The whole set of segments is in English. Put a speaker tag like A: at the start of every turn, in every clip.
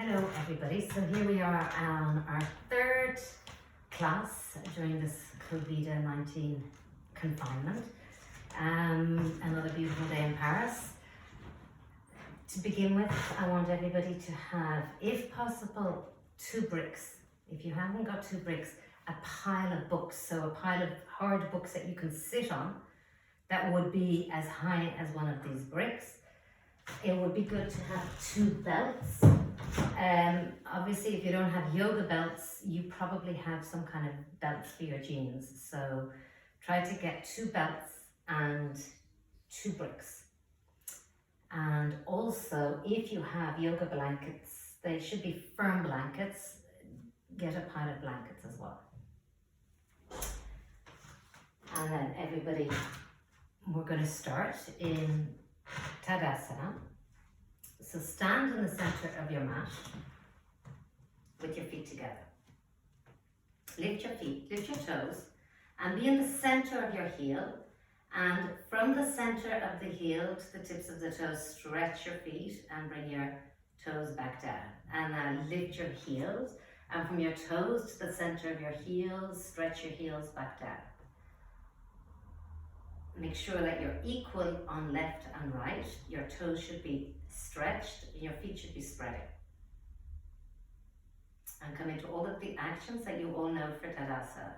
A: Hello everybody, so here we are on our third class during this Covid-19 confinement. Another beautiful day in Paris. To begin with, I want everybody to have, if possible, 2 bricks. If you haven't got 2 bricks, a pile of books, so a pile of hard books that you can sit on that would be as high as one of these bricks. It would be good to have 2 belts. Obviously, if you don't have yoga belts, you probably have some kind of belts for your jeans. So try to get 2 belts and 2 bricks. And also, if you have yoga blankets, they should be firm blankets. Get a pile of blankets as well. And then everybody, we're going to start in Tadasana. So stand in the center of your mat with your feet together. Lift your feet, lift your toes, and be in the center of your heel. And from the center of the heel to the tips of the toes, stretch your feet and bring your toes back down. And now lift your heels, and from your toes to the center of your heels, stretch your heels back down. Make sure that you're equal on left and right. Your toes should be stretched, and your feet should be spreading. And come into all of the actions that you all know for Tadasana.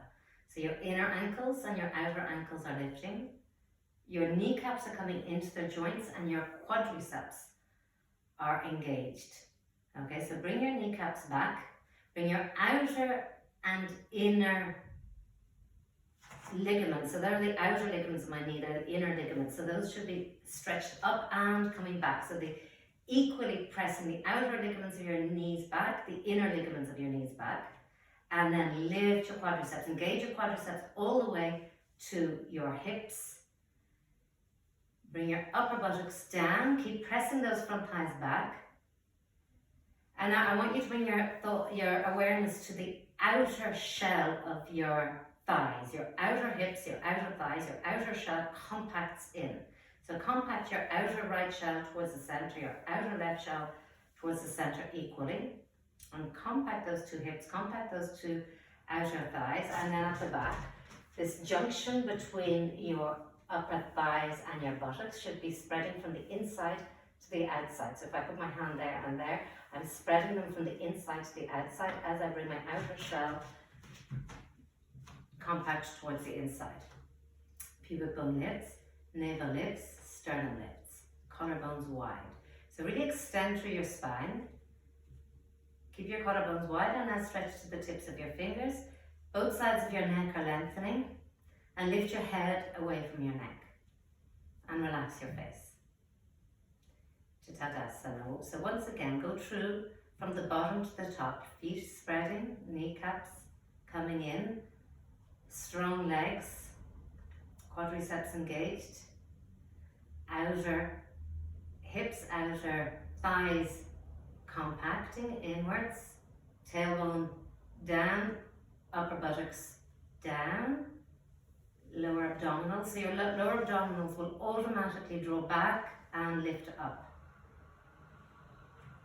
A: So your inner ankles and your outer ankles are lifting. Your kneecaps are coming into their joints and your quadriceps are engaged. Okay, so bring your kneecaps back. Bring your outer and inner ligaments. So they're the outer ligaments of my knee, they're the inner ligaments. So those should be stretched up and coming back. So they equally pressing the outer ligaments of your knees back, the inner ligaments of your knees back. And then lift your quadriceps. Engage your quadriceps all the way to your hips. Bring your upper buttocks down. Keep pressing those front thighs back. And now I want you to bring your awareness to the outer shell of your thighs. Your outer hips, your outer thighs, your outer shell compacts in. So compact your outer right shell towards the center, your outer left shell towards the center equally. And compact those 2 hips, compact those 2 outer thighs, and then at the back, this junction between your upper thighs and your buttocks should be spreading from the inside to the outside. So if I put my hand there and there, I'm spreading them from the inside to the outside as I bring my outer shell compact towards the inside. Pubic bone lifts, navel lifts, sternum lifts, collarbones wide. So really extend through your spine. Keep your collarbones wide and now stretch to the tips of your fingers. Both sides of your neck are lengthening, and lift your head away from your neck and relax your face. To Tadasana. So once again, go through from the bottom to the top, feet spreading, kneecaps coming in, strong legs, quadriceps engaged, outer hips, outer thighs compacting inwards, tailbone down, upper buttocks down, lower abdominals. So your lower abdominals will automatically draw back and lift up.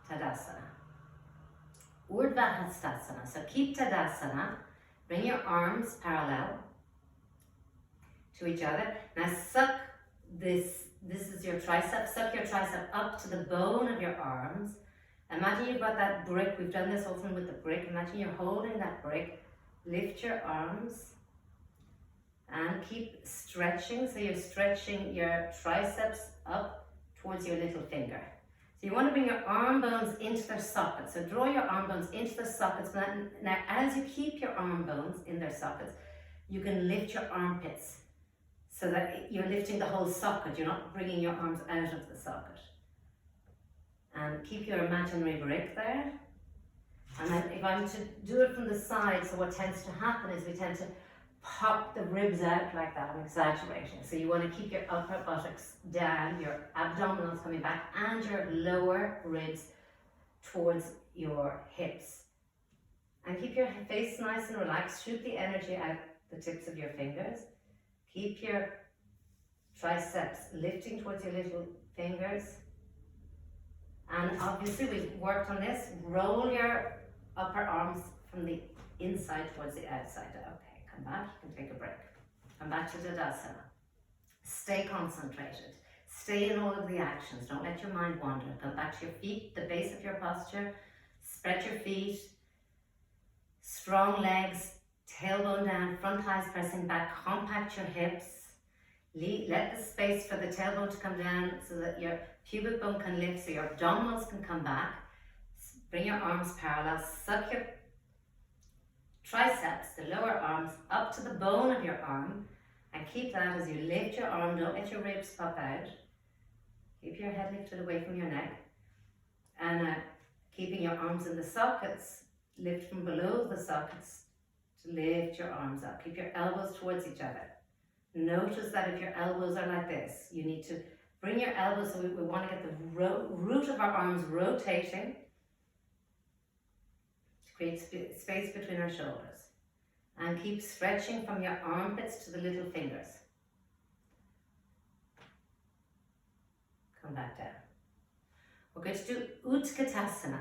A: Tadasana. Urdhva Hastasana. So keep Tadasana. Bring your arms parallel to each other. Now suck this is your tricep. Suck your tricep up to the bone of your arms. Imagine you've got that brick. We've done this often with the brick. Imagine you're holding that brick. Lift your arms and keep stretching. So you're stretching your triceps up towards your little finger. So you want to bring your arm bones into their sockets. So draw your arm bones into their sockets. Now as you keep your arm bones in their sockets, you can lift your armpits so that you're lifting the whole socket. You're not bringing your arms out of the socket. And keep your imaginary brick there. And then if I'm to do it from the side, so what tends to happen is we tend to pop the ribs out like that. I'm exaggerating. So you want to keep your upper buttocks down, your abdominals coming back, and your lower ribs towards your hips. And keep your face nice and relaxed. Shoot the energy out the tips of your fingers. Keep your triceps lifting towards your little fingers. And obviously we've worked on this. Roll your upper arms from the inside towards the outside. Okay, come back, you can take a break. Come back to Tadasana. Stay concentrated. Stay in all of the actions. Don't let your mind wander. Come back to your feet, the base of your posture. Spread your feet. Strong legs, tailbone down, front thighs pressing back. Compact your hips. Let the space for the tailbone to come down so that your pubic bone can lift, so your abdominals can come back. Bring your arms parallel. Suck your triceps, the lower arms, up to the bone of your arm. And keep that as you lift your arm. Don't let your ribs pop out. Keep your head lifted away from your neck. And keeping your arms in the sockets, lift from below the sockets to lift your arms up. Keep your elbows towards each other. Notice that if your elbows are like this, you need to bring your elbows, so we want to get the root of our arms rotating to create space between our shoulders. And keep stretching from your armpits to the little fingers. Come back down. We're going to do Utkatasana.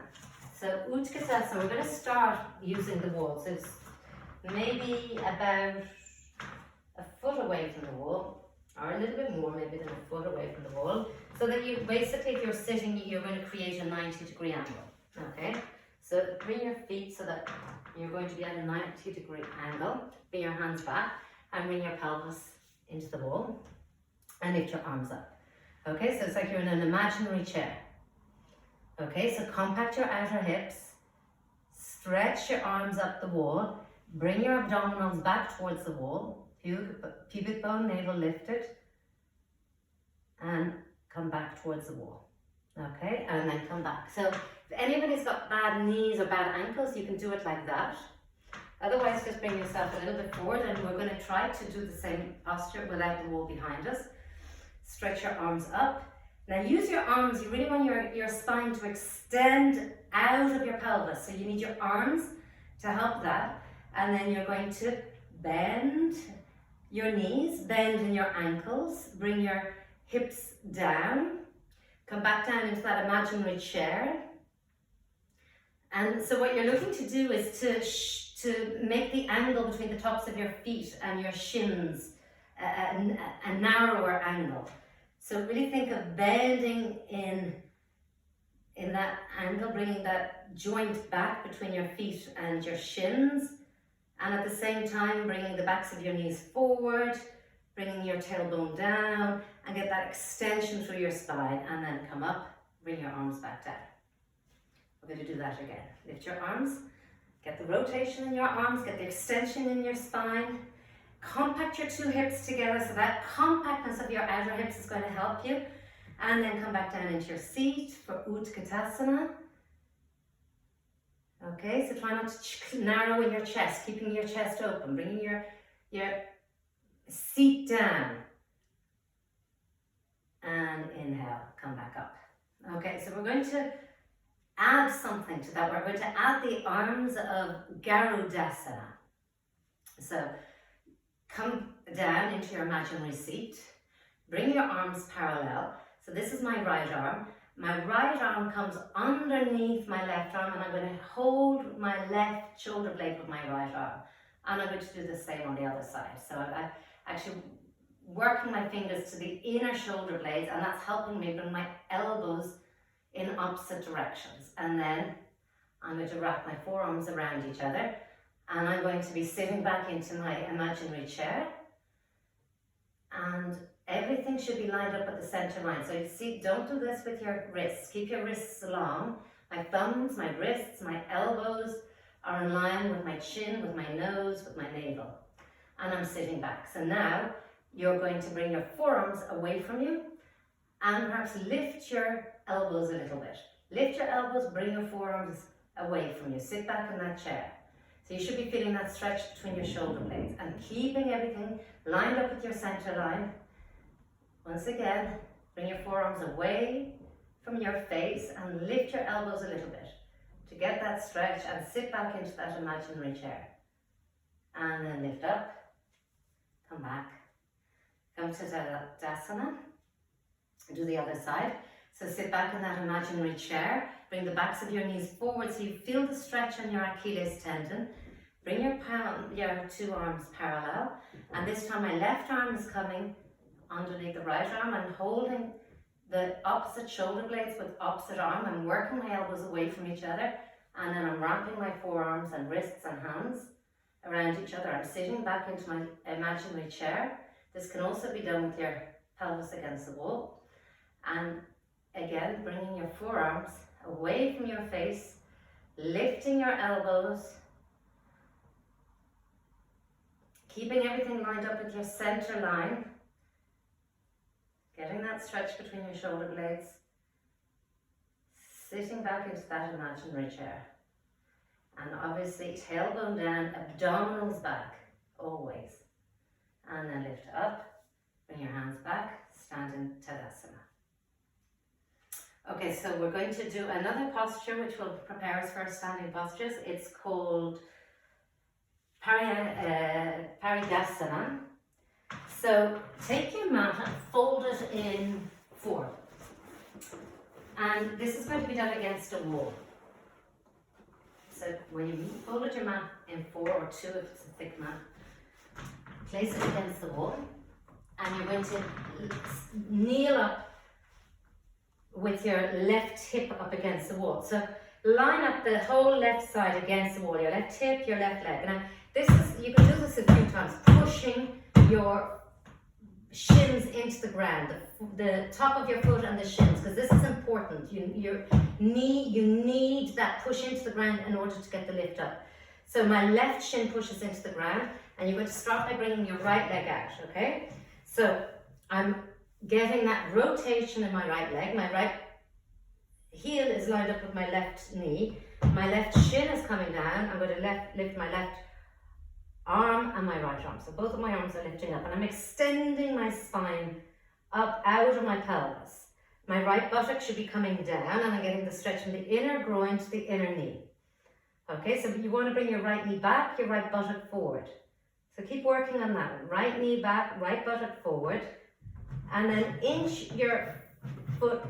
A: So Utkatasana, we're going to start using the wall. So it's maybe about a foot away from the wall, or a little bit more, maybe than a foot away from the wall. So that you basically, if you're sitting, you're going to create a 90-degree angle. Okay? So bring your feet so that you're going to be at a 90-degree angle. Bring your hands back and bring your pelvis into the wall and lift your arms up. Okay, so it's like you're in an imaginary chair. Okay, so compact your outer hips, stretch your arms up the wall, bring your abdominals back towards the wall, pubic bone, navel lifted, and come back towards the wall. Okay, and then come back. So if anybody's got bad knees or bad ankles, you can do it like that. Otherwise, just bring yourself a little bit forward, and we're going to try to do the same posture without the wall behind us. Stretch your arms up. Now use your arms, you really want your spine to extend out of your pelvis. So you need your arms to help that. And then you're going to bend your knees, bend in your ankles, bring your hips down. Come back down into that imaginary chair. And so what you're looking to do is to make the angle between the tops of your feet and your shins a narrower angle. So really think of bending in that angle, bringing that joint back between your feet and your shins. And at the same time, bringing the backs of your knees forward, bringing your tailbone down, and get that extension through your spine, and then come up, bring your arms back down. We're going to do that again. Lift your arms, get the rotation in your arms, get the extension in your spine. Compact your two hips together, so that compactness of your outer hips is going to help you. And then come back down into your seat for Utkatasana. Okay, so try not to narrow in your chest, keeping your chest open, bringing your seat down. And inhale, come back up. Okay, so we're going to add something to that. We're going to add the arms of Garudasana. So come down into your imaginary seat. Bring your arms parallel. So this is my right arm. My right arm comes underneath my left arm, and I'm going to hold my left shoulder blade with my right arm. And I'm going to do the same on the other side. So I'm actually working my fingers to the inner shoulder blades, and that's helping me bring my elbows in opposite directions. And then I'm going to wrap my forearms around each other, and I'm going to be sitting back into my imaginary chair. And everything should be lined up at the center line. So you see, don't do this with your wrists. Keep your wrists long. My thumbs, my wrists, my elbows are in line with my chin, with my nose, with my navel. And I'm sitting back. So now you're going to bring your forearms away from you and perhaps lift your elbows a little bit. Lift your elbows, bring your forearms away from you. Sit back in that chair. So you should be feeling that stretch between your shoulder blades and keeping everything lined up with your center line. Once again, bring your forearms away from your face and lift your elbows a little bit to get that stretch, and sit back into that imaginary chair. And then lift up, come back, come to Tadasana, do the other side. So sit back in that imaginary chair, bring the backs of your knees forward so you feel the stretch on your Achilles tendon. Bring your two arms parallel, and this time my left arm is coming underneath the right arm. I'm holding the opposite shoulder blades with opposite arm. I'm working my elbows away from each other, and then I'm wrapping my forearms and wrists and hands around each other. I'm sitting back into my imaginary chair. This can also be done with your pelvis against the wall. And again, bringing your forearms away from your face, lifting your elbows, keeping everything lined up with your center line, getting that stretch between your shoulder blades, sitting back into that imaginary chair. And obviously tailbone down, abdominals back, always. And then lift up, bring your hands back, stand in Tadasana. Okay, so we're going to do another posture which will prepare us for our standing postures. It's called Paridasana. So take your mat and fold it in four. And this is going to be done against a wall. So when you folded your mat in four or two if it's a thick mat, place it against the wall, and you're going to kneel up with your left hip up against the wall. So line up the whole left side against the wall, your left hip, your left leg. Now you can do this a few times, pushing your shins into the ground, the top of your foot and the shins, because this is important. You need that push into the ground in order to get the lift up. So my left shin pushes into the ground, and you're going to start by bringing your right leg out, okay? So I'm getting that rotation in my right leg. My right heel is lined up with my left knee. My left shin is coming down. I'm going to lift my left arm and my right arm. So both of my arms are lifting up, and I'm extending my spine up out of my pelvis. My right buttock should be coming down, and I'm getting the stretch from the inner groin to the inner knee. Okay, so you want to bring your right knee back, your right buttock forward. So keep working on that one. Right knee back, right buttock forward, and then inch your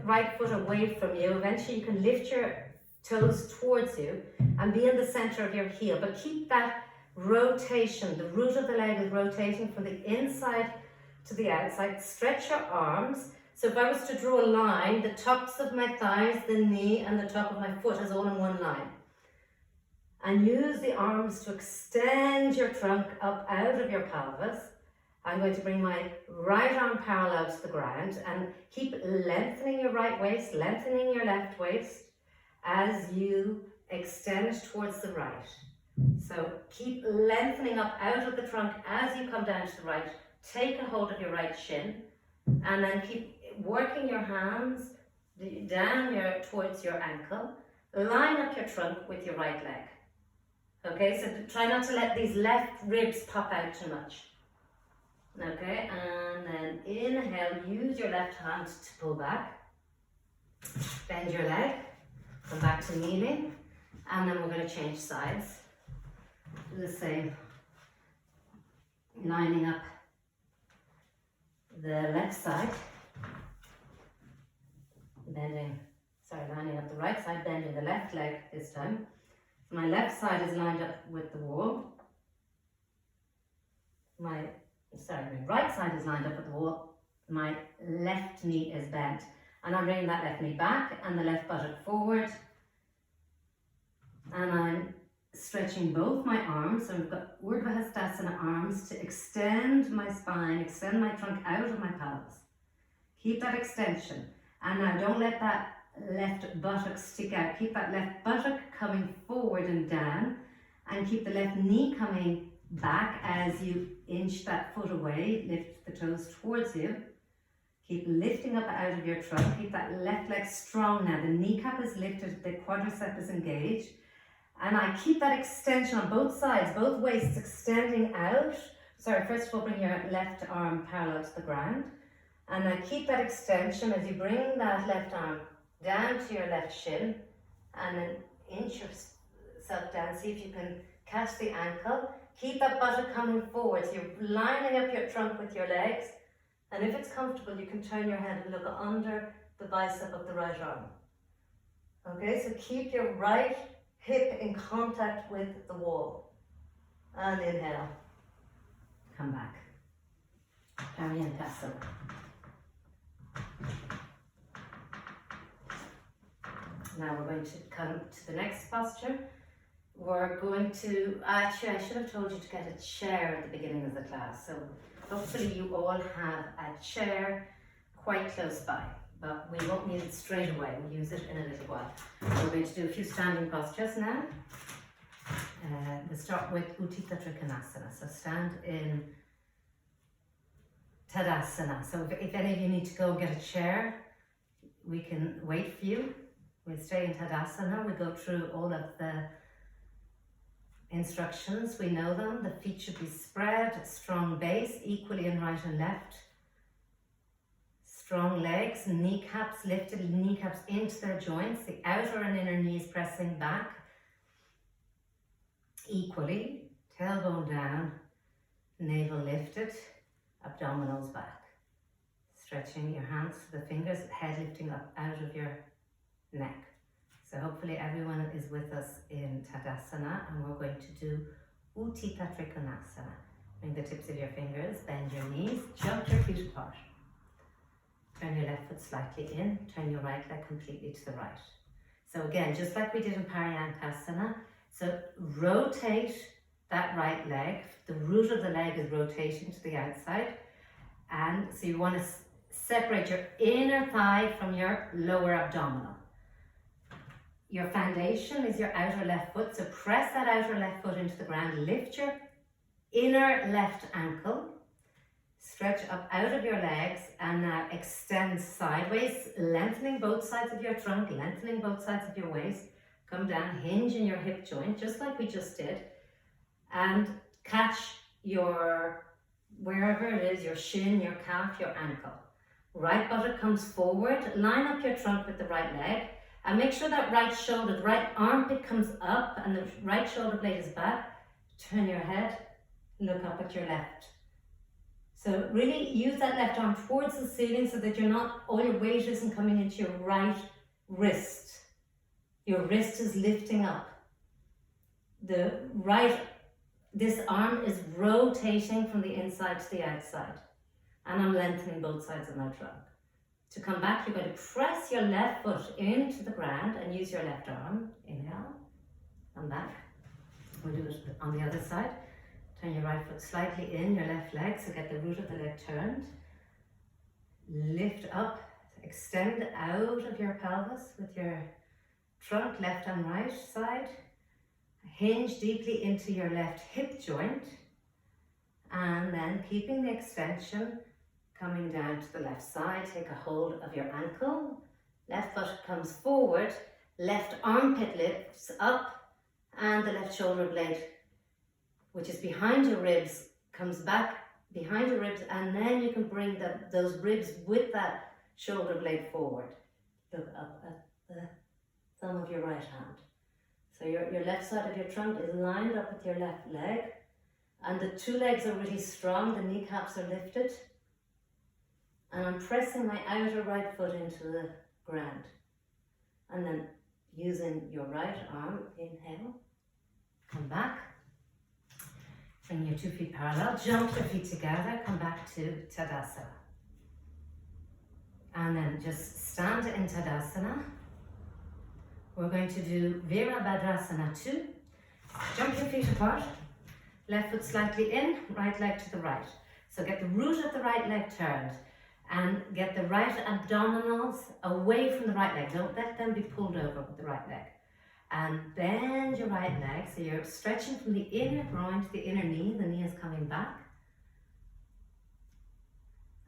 A: right foot away from you. Eventually you can lift your toes towards you and be in the center of your heel, but keep that rotation. The root of the leg is rotating from the inside to the outside. Stretch your arms. So if I was to draw a line, the tops of my thighs, the knee, and the top of my foot is all in one line. And use the arms to extend your trunk up out of your pelvis. I'm going to bring my right arm parallel to the ground, and keep lengthening your right waist, lengthening your left waist as you extend towards the right. So keep lengthening up out of the trunk as you come down to the right. Take a hold of your right shin, and then keep working your hands down towards your ankle. Line up your trunk with your right leg. Okay, so try not to let these left ribs pop out too much. Okay, and then inhale, use your left hand to pull back. Bend your leg, come back to kneeling, and then we're going to change sides. Do the same, lining up the left side, lining up the right side, bending the left leg this time. So my left side is lined up with the wall. My right side is lined up with the wall. My left knee is bent. And I'm bringing that left knee back and the left buttock forward. And I'm stretching both my arms. So I've got Urdhva Hastasana arms to extend my spine, extend my trunk out of my pelvis. Keep that extension. And now don't let that left buttock stick out. Keep that left buttock coming forward and down, and keep the left knee coming back as you inch that foot away. Lift the toes towards you. Keep lifting up out of your trunk. Keep that left leg strong now. The kneecap is lifted, the quadricep is engaged. And I keep that extension on both sides, both waists extending out. First of all, bring your left arm parallel to the ground. And then keep that extension as you bring that left arm down to your left shin, and then inch yourself down. See if you can catch the ankle. Keep that buttock coming forward. So you're lining up your trunk with your legs. And if it's comfortable, you can turn your head and look under
B: the bicep of the right arm. Okay, so keep your right hip in contact with the wall. And inhale.
A: Come back. Paryantasana. Now we're going to come to the next posture. We're going to, actually I should have told you to get a chair at the beginning of the class. So hopefully you all have a chair quite close by, but we won't need it straight away. We'll use it in a little while. So we're going to do a few standing postures now. We'll start with Utthita Trikonasana. So stand in Tadasana. So if any of you need to go get a chair, we can wait for you. We'll stay in Tadasana. We go through all of the instructions. We know them. The feet should be spread, strong base, equally in right and left. Strong legs, kneecaps lifted, kneecaps into their joints, the outer and inner knees pressing back equally, tailbone down, navel lifted, abdominals back. Stretching your hands to the fingers, head lifting up out of your neck. So hopefully everyone is with us in Tadasana, and we're going to do Utthita Trikonasana. Bring the tips of your fingers, bend your knees, jump your feet apart. Turn your left foot slightly in, turn your right leg completely to the right. So again, just like we did in Paryantasana, so rotate that right leg. The root of the leg is rotating to the outside. And so you want to separate your inner thigh from your lower abdominal. Your foundation is your outer left foot. So press that outer left foot into the ground. Lift your inner left ankle. Stretch up out of your legs and now extend sideways, lengthening both sides of your trunk, lengthening both sides of your waist. Come down, hinge in your hip joint, just like we just did. And catch your, wherever it is, your shin, your calf, your ankle. Right buttock comes forward, line up your trunk with the right leg, and make sure that right shoulder, the right armpit comes up and the right shoulder blade is back. Turn your head, look up at your left. So really use that left arm towards the ceiling so that all your weight isn't coming into your right wrist. Your wrist is lifting up. This arm is rotating from the inside to the outside. And I'm lengthening both sides of my trunk. To come back, you're going to press your left foot into the ground and use your left arm. Inhale, come back. We'll do it on the other side. Turn your right foot slightly in, your left leg, so get the root of the leg turned. Lift up, extend out of your pelvis with your trunk, left and right side. Hinge deeply into your left hip joint. And then keeping the extension, coming down to the left side, take a hold of your ankle. Left foot comes forward, left armpit lifts up, and the left shoulder blade, which is behind your ribs, comes back behind your ribs, and then you can bring those ribs with that shoulder blade forward. Look up at the thumb of your right hand. So your left side of your trunk is lined up with your left leg, and the two legs are really strong, the kneecaps are lifted, and I'm pressing my outer right foot into the ground. And then using your right arm, inhale, come back. Bring your 2 feet parallel, jump your feet together, come back to Tadasana. And then just stand in Tadasana. We're going to do Virabhadrasana 2. Jump your feet apart, left foot slightly in, right leg to the right. So get the root of the right leg turned and get the right abdominals away from the right leg. Don't let them be pulled over with the right leg. And bend your right leg, so you're stretching from the inner groin to the inner knee. The knee is coming back.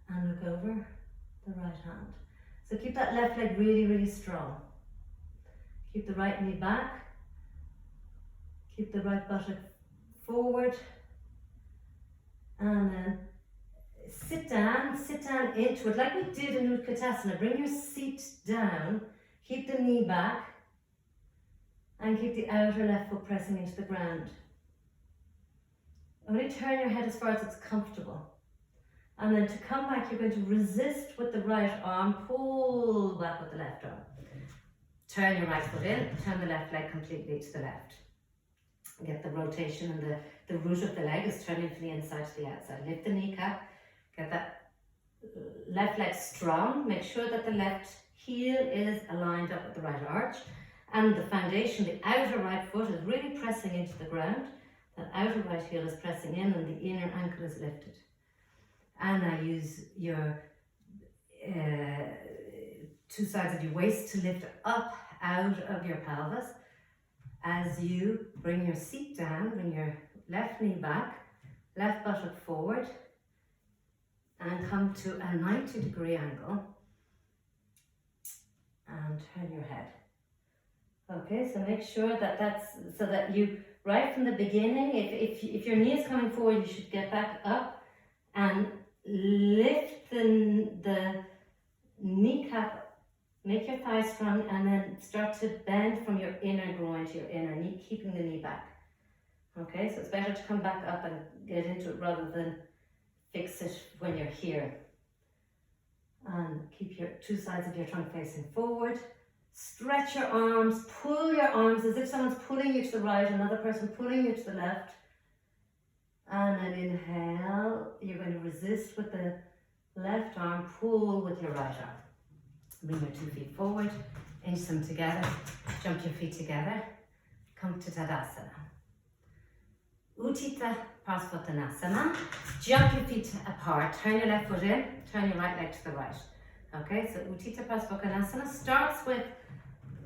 A: And look over the right hand. So keep that left leg really, really strong. Keep the right knee back. Keep the right buttock forward. And then sit down into it like we did in Utkatasana. Bring your seat down. Keep the knee back. And keep the outer left foot pressing into the ground. Only turn your head as far as it's comfortable.
B: And then to come back, you're going to resist with the right arm, pull back with the left arm.
A: Turn your right foot in, turn the left leg completely to the left. Get the rotation and the root of the leg is turning from the inside to the outside. Lift the kneecap, get that left leg strong. Make sure that the left heel is aligned up with the right arch. And the foundation, the outer right foot is really pressing into the ground. That outer right heel is pressing in and the inner ankle is lifted. And now use your two sides of your waist to lift up out of your pelvis as you bring your seat down, bring your left knee back, left buttock forward, and come to a 90-degree angle and turn your head. Okay, so make sure that that's so that you, right from the beginning, if your knee is coming forward, you should get back up and lift the kneecap, make your thighs strong, and then start to bend from your inner groin to your inner knee, keeping the knee back. Okay, so it's better to come back up and get into it rather than fix it when you're here. And keep your two sides of your trunk facing forward. Stretch your arms, pull your arms as if someone's pulling you to the right, another person pulling you to the left. And then inhale, you're going to resist with the left arm, pull with your right arm. Bring your 2 feet forward, inch them together, jump your feet together, come to Tadasana. Utthita Parsvottanasana, jump your feet apart, turn your left foot in, turn your right leg to the right. Okay, so Utthita Parsvottanasana starts with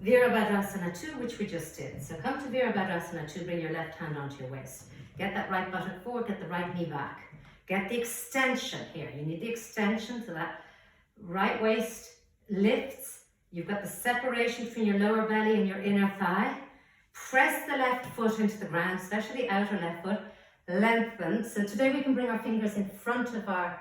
A: Virabhadrasana 2, which we just did. So come to Virabhadrasana 2, bring your left hand onto your waist. Get that right buttock forward, get the right knee back. Get the extension here. You need the extension so that right waist lifts. You've got the separation between your lower belly and your inner thigh. Press the left foot into the ground, especially the outer left foot. Lengthen. So today we can bring our fingers in front of our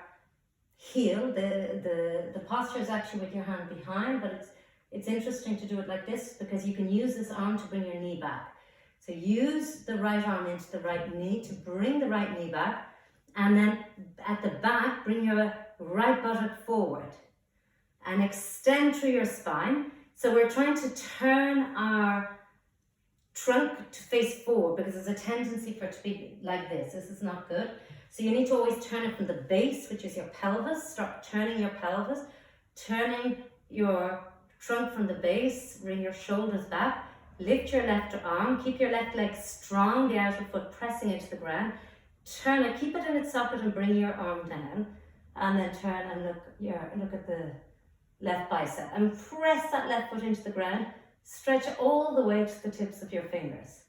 A: heel. The posture is actually with your hand behind, but it's interesting to do it like this because you can use this arm to bring your knee back. So use the right arm into the right knee to bring the right knee back, and then at the back bring your right buttock forward and extend through your spine. So we're trying to turn our trunk to face forward because there's a tendency for it to be like this. This is not good. So you need to always turn it from the base, which is your pelvis. Start turning your pelvis, turning your trunk from the base, bring your shoulders back, lift your left arm, keep your left leg strong, the outer foot pressing into the ground. Turn it, keep it in its socket and bring your arm down, and then turn and look at the left bicep and press that left foot into the ground. Stretch all the way to the tips of your fingers.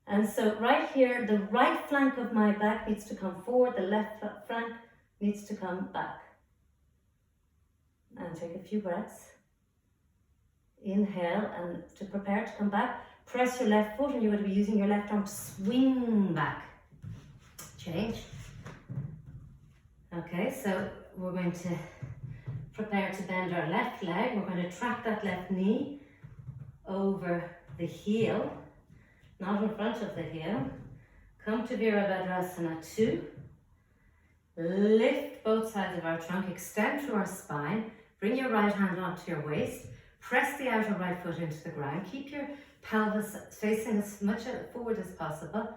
A: And so right here, the right flank of my back needs to come forward, the left flank needs to come back. And take a few breaths. Inhale, and to prepare to come back, press your left foot and you're going to be using your left arm to swing back. Change. Okay, so we're going to prepare to bend our left leg. We're going to track that left knee over the heel, not in front of the heel. Come to Virabhadrasana 2. Lift both sides of our trunk, extend through our spine. Bring your right hand onto your waist. Press the outer right foot into the ground. Keep your pelvis facing as much forward as possible.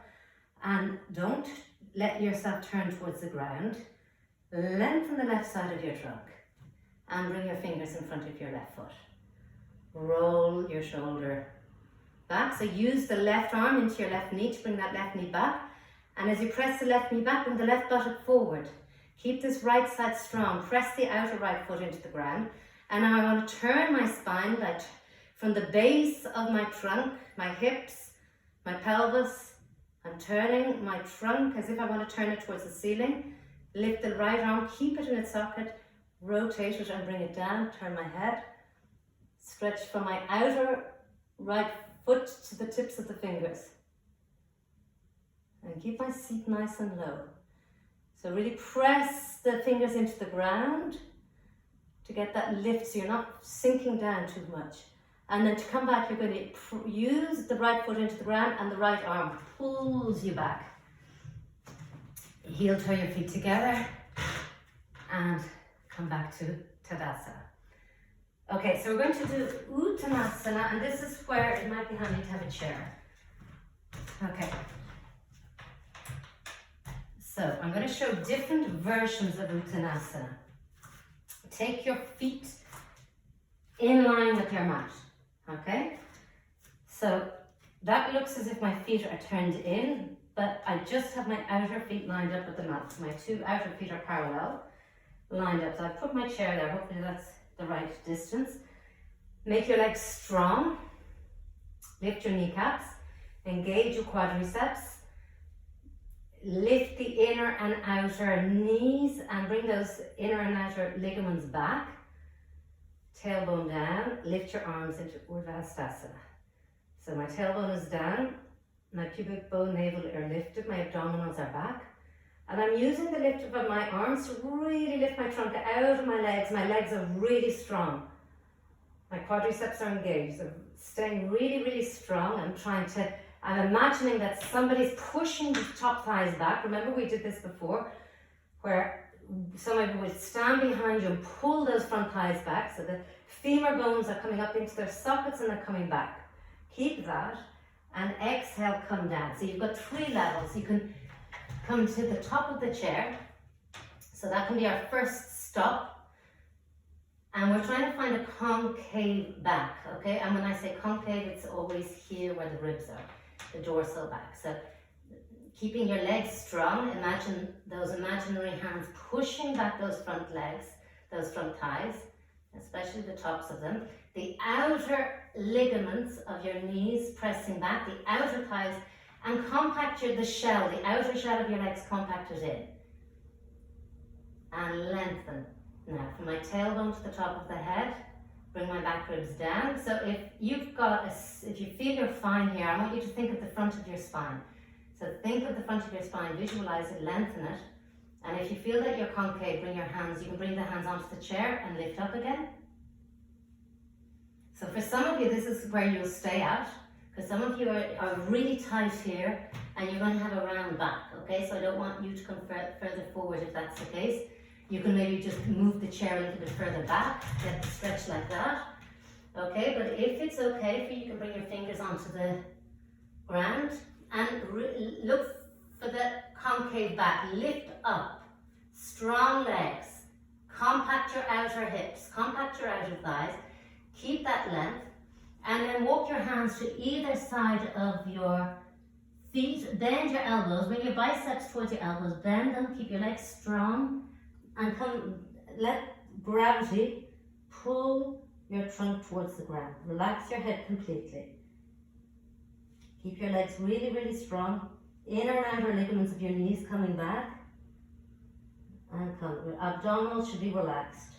A: And don't let yourself turn towards the ground. Lengthen the left side of your trunk. And bring your fingers in front of your left foot. Roll your shoulder back. So use the left arm into your left knee to bring that left knee back. And as you press the left knee back, bring the left buttock forward. Keep this right side strong. Press the outer right foot into the ground. And now I want to turn my spine from the base of my trunk, my hips, my pelvis. I'm turning my trunk as if I want to turn it towards the ceiling. Lift the right arm, keep it in its socket, rotate it and bring it down. Turn my head. Stretch from my outer right foot to the tips of the fingers. And keep my seat nice and low. So really press the fingers into the ground to get that lift so you're not sinking down too much. And then to come back, you're going to use the right foot into the ground and the right arm pulls you back. Heel toe your feet together. and come back to Tadasana. Okay, so we're going to do Uttanasana, and this is where it might be handy to have a chair. Okay. So I'm going to show different versions of Uttanasana. Take your feet in line with your mat. Okay? So that looks as if my feet are turned in, but I just have my outer feet lined up with the mat. So my two outer feet are parallel, lined up. So I've put my chair there. Hopefully that's the right distance. Make your legs strong. Lift your kneecaps. Engage your quadriceps. Lift the inner and outer knees and bring those inner and outer ligaments back. Tailbone down. Lift your arms into Urdhva Hastasana. So my tailbone is down. My pubic bone, navel are lifted. My abdominals are back. And I'm using the lift of my arms to really lift my trunk out of my legs. My legs are really strong. My quadriceps are engaged. I'm staying really, really strong. I'm imagining that somebody's pushing the top thighs back. Remember we did this before, where somebody would stand behind you and pull those front thighs back. So the femur bones are coming up into their sockets and they're coming back. Keep that. And exhale, come down. So you've got 3 levels. You can come to the top of the chair. So that can be our first stop. And we're trying to find a concave back, okay? And when I say concave, it's always here where the ribs are, the dorsal back. So keeping your legs strong, imagine those imaginary hands pushing back those front legs, those front thighs, especially the tops of them. The outer ligaments of your knees pressing back, the outer thighs, and compact the shell, the outer shell of your legs compacted in. And lengthen. Now, from my tailbone to the top of the head, bring my back ribs down. So if you feel you're fine here, I want you to think of the front of your spine. So think of the front of your spine, visualize it, lengthen it. And if you feel that you're concave, you can bring the hands onto the chair and lift up again. So for some of you, this is where you'll stay at, because some of you are really tight here and you're going to have a round back, okay? So I don't want you to come further forward if that's the case. You can maybe just move the chair a little bit further back, get the stretch like that, okay? But if it's okay for you, you can bring your fingers onto the ground and look for the concave back. Lift up, strong legs, compact your outer hips, compact your outer thighs, keep that length, and then walk your hands to either side of your feet, bend your elbows, bring your biceps towards your elbows, bend them, keep your legs strong, and let gravity pull your trunk towards the ground. Relax your head completely. Keep your legs really, really strong. Inner and outer ligaments of your knees coming back. And come. Your abdominals should be relaxed.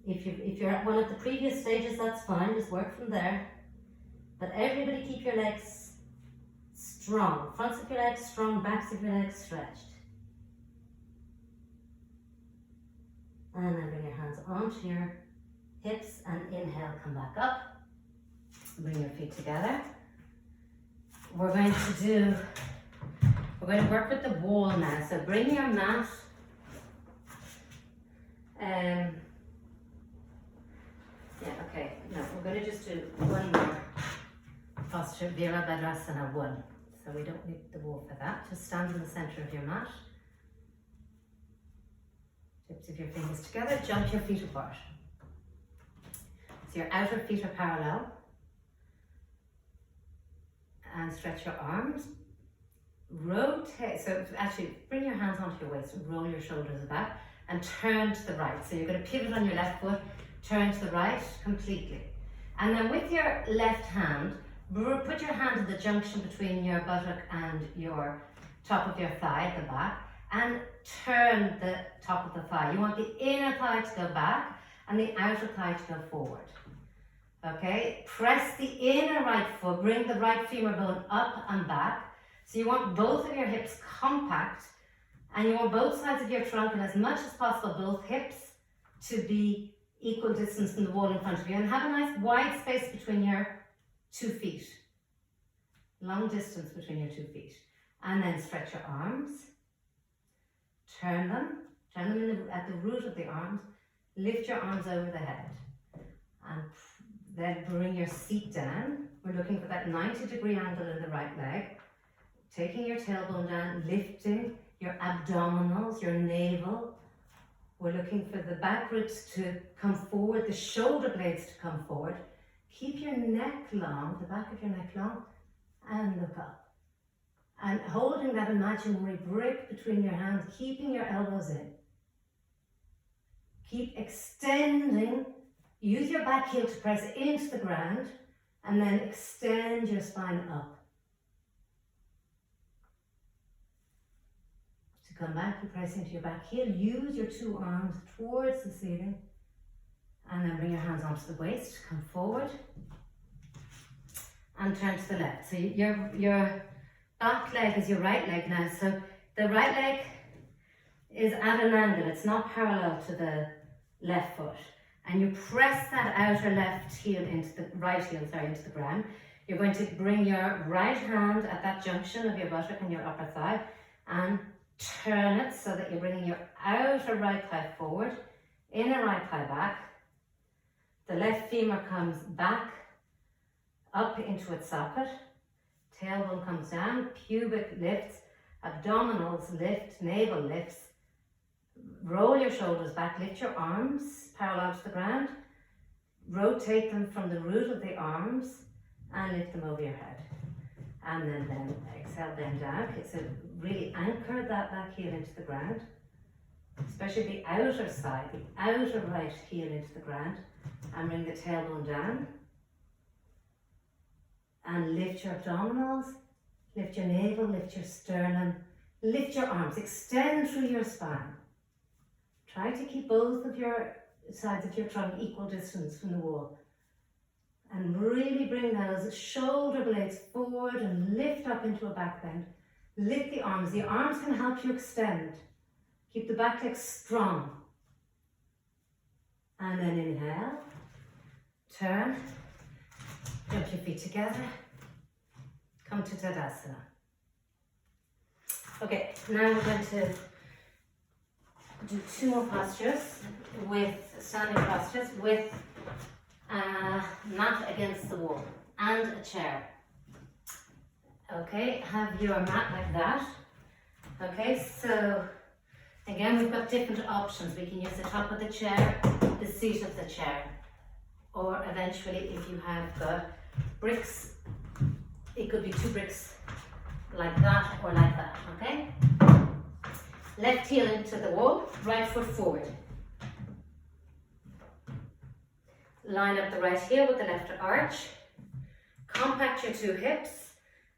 A: If you're at one of the previous stages, that's fine. Just work from there. But everybody keep your legs strong. Fronts of your legs strong, backs of your legs stretched. And then bring your hands onto your hips and inhale, come back up. Bring your feet together. We're going to work with the wall now. So bring your mat. We're going to just do one more posture, Virabhadrasana 1. So we don't need the wall for that. Just stand in the center of your mat. Tips of your fingers together, jump your feet apart. So your outer feet are parallel. And stretch your arms. Rotate, so actually bring your hands onto your waist and roll your shoulders back and turn to the right. So you're going to pivot on your left foot, turn to the right completely. And then with your left hand, put your hand at the junction between your buttock and your top of your thigh at the back and turn the top of the thigh. You want the inner thigh to go back and the outer thigh to go forward. Okay, press the inner right foot, bring the right femur bone up and back. So you want both of your hips compact and you want both sides of your trunk and as much as possible both hips to be equal distance from the wall in front of you and have a nice wide space between your 2 feet. Long distance between your 2 feet. And then stretch your arms. turn them at the root of the arms, lift your arms over the head, and then bring your seat down. We're looking for that 90-degree angle in the right leg, taking your tailbone down, lifting your abdominals, your navel. We're looking for the back ribs to come forward, the shoulder blades to come forward. Keep your neck long, the back of your neck long, and look up. And holding that imaginary brick between your hands, keeping your elbows in. Keep extending, use your back heel to press into the ground, and then extend your spine up. To come back and press into your back heel, use your two arms towards the ceiling, and then bring your hands onto the waist, come forward, and turn to the left. So your back leg is your right leg now. So the right leg is at an angle, it's not parallel to the left foot. And you press that outer left heel into the right heel, into the ground. You're going to bring your right hand at that junction of your buttock and your upper thigh and turn it so that you're bringing your outer right thigh forward, inner right thigh back. The left femur comes back up into its socket. Tailbone comes down, pubic lifts, abdominals lift, navel lifts. Roll your shoulders back, lift your arms parallel to the ground. Rotate them from the root of the arms and lift them over your head. And then exhale, bend down. Okay, so really anchor that back heel into the ground, especially the outer side, the outer right heel into the ground, and bring the tailbone down. And lift your abdominals, lift your navel, lift your sternum, lift your arms, extend through your spine. Try to keep both of your sides of your trunk equal distance from the wall. And really bring those shoulder blades forward and lift up into a back bend. Lift the arms. The arms can help you extend. Keep the back leg strong. And then inhale, turn, jump your feet together, come to Tadasana. Okay, now we're going to do two more postures with standing postures with a mat against the wall and a chair. Okay, have your mat like that. Okay, so again we've got different options. We can use the top of the chair, the seat of the chair, or eventually if you have got bricks, it could be two bricks like that or like that, okay? Left heel into the wall, right foot forward. Line up the right heel with the left arch. Compact your two hips.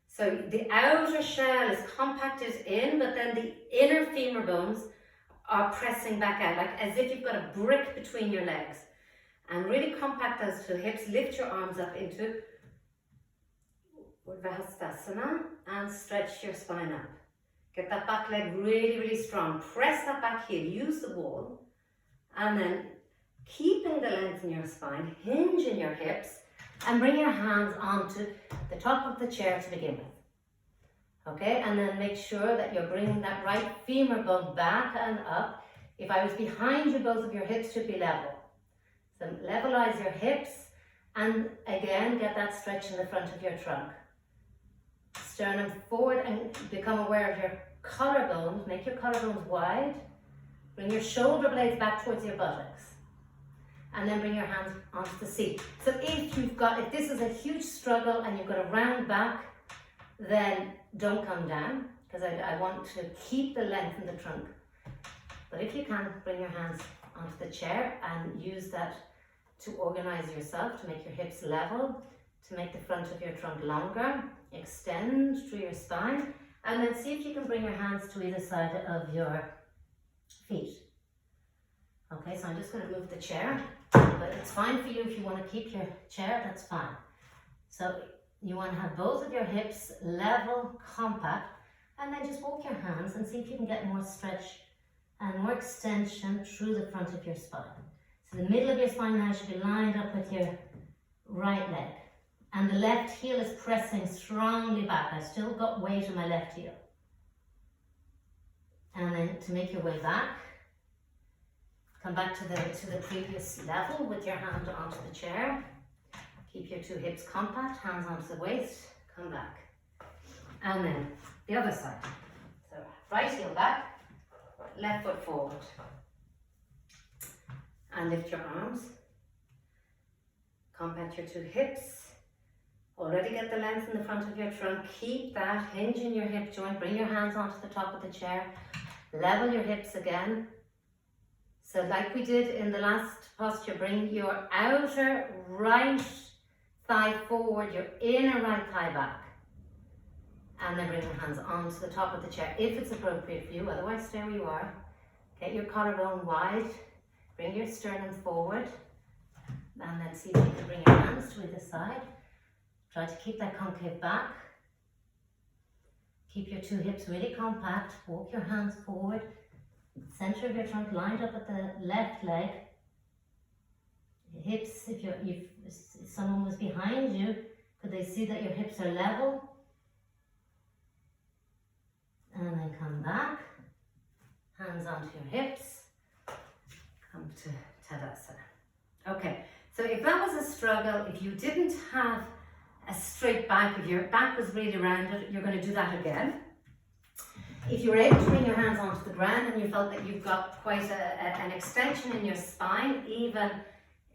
A: So the outer shell is compacted in, but then the inner femur bones are pressing back out, like as if you've got a brick between your legs. And really compact those two hips. Lift your arms up into Urdhva and stretch your spine up. Get that back leg really, really strong. Press that back heel, use the wall, and then keeping the length in your spine, hinge in your hips, and bring your hands onto the top of the chair to begin with. Okay, and then make sure that you're bringing that right femur bone back and up. If I was behind you, both of your hips should be level. So levelize your hips, and again, get that stretch in the front of your trunk. Sternum forward and become aware of your collarbones. Make your collarbones wide. Bring your shoulder blades back towards your buttocks. And then bring your hands onto the seat. So if this is a huge struggle and you've got a round back, then don't come down, because I want to keep the length in the trunk. But if you can, bring your hands onto the chair and use that to organize yourself, to make your hips level, to make the front of your trunk longer. Extend through your spine, and then see if you can bring your hands to either side of your feet. Okay, so I'm just going to move the chair, but it's fine for you if you want to keep your chair, that's fine. So you want to have both of your hips level, compact, and then just walk your hands and see if you can get more stretch and more extension through the front of your spine. So the middle of your spine now should be lined up with your right leg. And the left heel is pressing strongly back. I've still got weight on my left heel. And then to make your way back, come back to the previous level with your hand onto the chair. Keep your two hips compact, hands onto the waist, come back. And then the other side. So right heel back, left foot forward. And lift your arms. Compact your two hips. Already get the length in the front of your trunk. Keep that, hinge in your hip joint. Bring your hands onto the top of the chair. Level your hips again. So like we did in the last posture, bring your outer right thigh forward, your inner right thigh back. And then bring your hands onto the top of the chair if it's appropriate for you, otherwise stay where you are. Get your collarbone wide, bring your sternum forward, and then see if you can bring your hands to either side. Try to keep that concave back. Keep your two hips really compact, walk your hands forward, center of your trunk lined up at the left leg. Hips, if someone was behind you, could they see that your hips are level? And then come back, hands onto your hips, come to Tadasana. Okay, so if that was a struggle, if you didn't have a straight back, if your back was really rounded, you're going to do that again. If you were able to bring your hands onto the ground and you felt that you've got quite an extension in your spine, even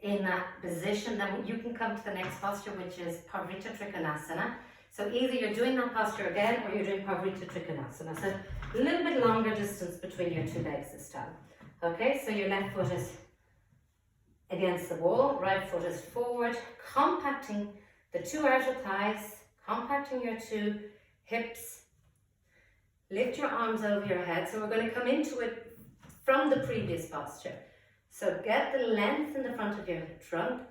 A: in that position, then you can come to the next posture, which is Parvrita Trikonasana. So either you're doing that posture again or you're doing Parvrita Trikonasana. So a little bit longer distance between your two legs this time. Okay, so your left foot is against the wall, right foot is forward, compacting the two outer thighs, compacting your two hips. Lift your arms over your head. So we're going to come into it from the previous posture. So get the length in the front of your trunk.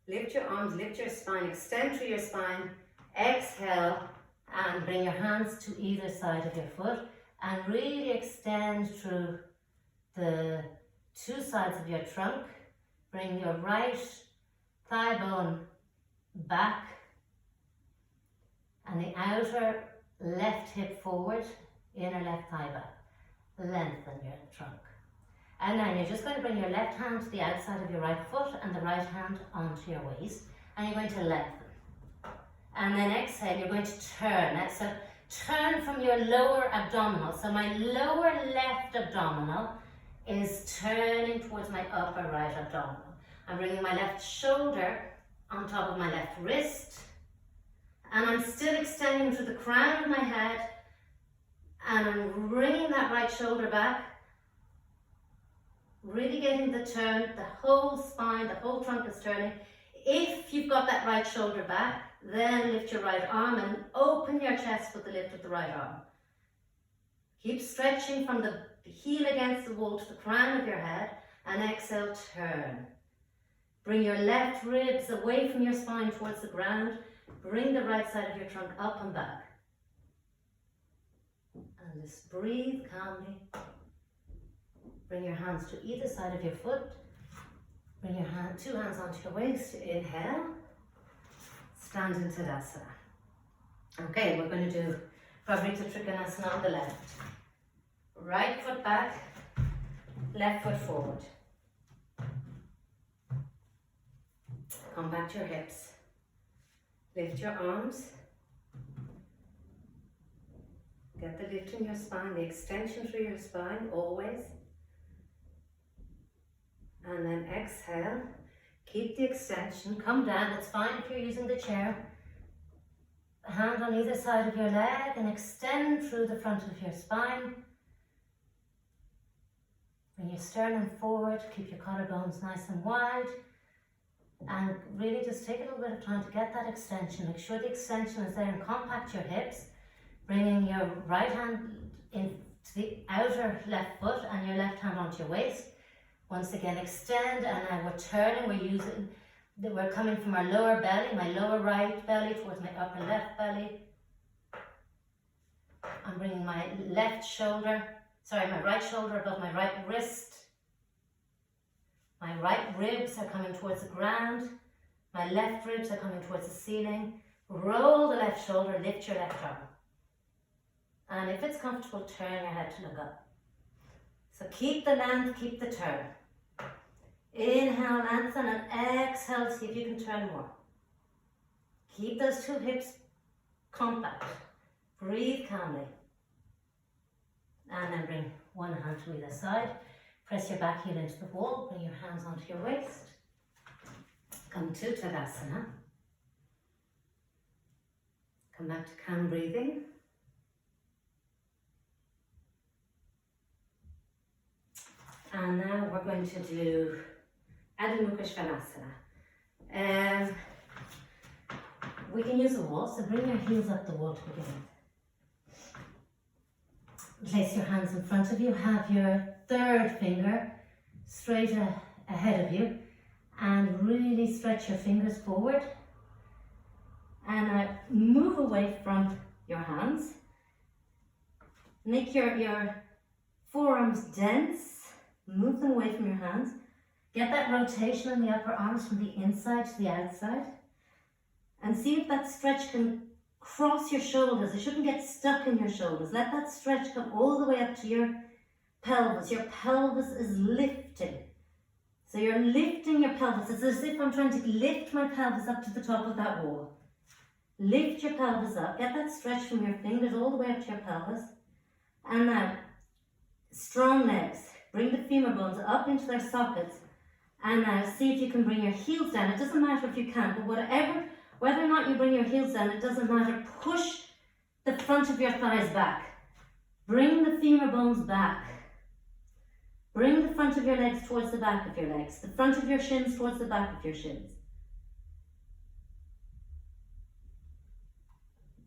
A: Lift your arms, lift your spine, extend through your spine. Exhale and bring your hands to either side of your foot and really extend through the two sides of your trunk. Bring your right thigh bone back and the outer left hip forward, inner left thigh back. Lengthen your trunk. And then you're just going to bring your left hand to the outside of your right foot and the right hand onto your waist, and you're going to lengthen. And then exhale, you're going to turn. So turn from your lower abdominal. So my lower left abdominal is turning towards my upper right abdominal. I'm bringing my left shoulder on top of my left wrist. And I'm still extending to the crown of my head. And I'm bringing that right shoulder back. Really getting the turn, the whole spine, the whole trunk is turning. If you've got that right shoulder back, then lift your right arm and open your chest with the lift of the right arm. Keep stretching from the heel against the wall to the crown of your head and exhale, turn. Bring your left ribs away from your spine towards the ground. Bring the right side of your trunk up and back. And just breathe calmly. Bring your hands to either side of your foot. Bring your two hands onto your waist. Inhale. Stand in Tadasana. Okay, we're going to do Parvrita Trikonasana on the left. Right foot back, left foot forward. Come back to your hips. Lift your arms. Get the lift in your spine, the extension through your spine, always. And then exhale. Keep the extension, come down, it's fine if you're using the chair. Hand on either side of your leg and extend through the front of your spine. Bring your sternum forward, keep your collarbones nice and wide. And really just take a little bit of time to get that extension. Make sure the extension is there and compact your hips. Bringing your right hand into the outer left foot and your left hand onto your waist. Once again, extend, and now we're turning, we're coming from our lower belly, my lower right belly towards my upper left belly. I'm bringing my right shoulder above my right wrist. My right ribs are coming towards the ground. My left ribs are coming towards the ceiling. Roll the left shoulder, lift your left arm. And if it's comfortable, turn your head to look up. So keep the length, keep the turn. Inhale, lengthen, and exhale, see if you can turn more. Keep those two hips compact. Breathe calmly. And then bring one hand to either side. Press your back heel into the wall. Bring your hands onto your waist. Come to Tadasana. Come back to calm breathing. And now we're going to do Adho Mukha Svanasana. We can use a wall, so bring your heels up the wall to begin with. Place your hands in front of you, have your third finger straight ahead of you, and really stretch your fingers forward. And move away from your hands. Make your forearms dense, move them away from your hands. Get that rotation in the upper arms from the inside to the outside. And see if that stretch can cross your shoulders. It shouldn't get stuck in your shoulders. Let that stretch come all the way up to your pelvis. Your pelvis is lifting. So you're lifting your pelvis. It's as if I'm trying to lift my pelvis up to the top of that wall. Lift your pelvis up. Get that stretch from your fingers all the way up to your pelvis. And now, strong legs. Bring the femur bones up into their sockets. And now see if you can bring your heels down. It doesn't matter if you can't, but whether or not you bring your heels down, it doesn't matter. Push the front of your thighs back. Bring the femur bones back. Bring the front of your legs towards the back of your legs. The front of your shins towards the back of your shins.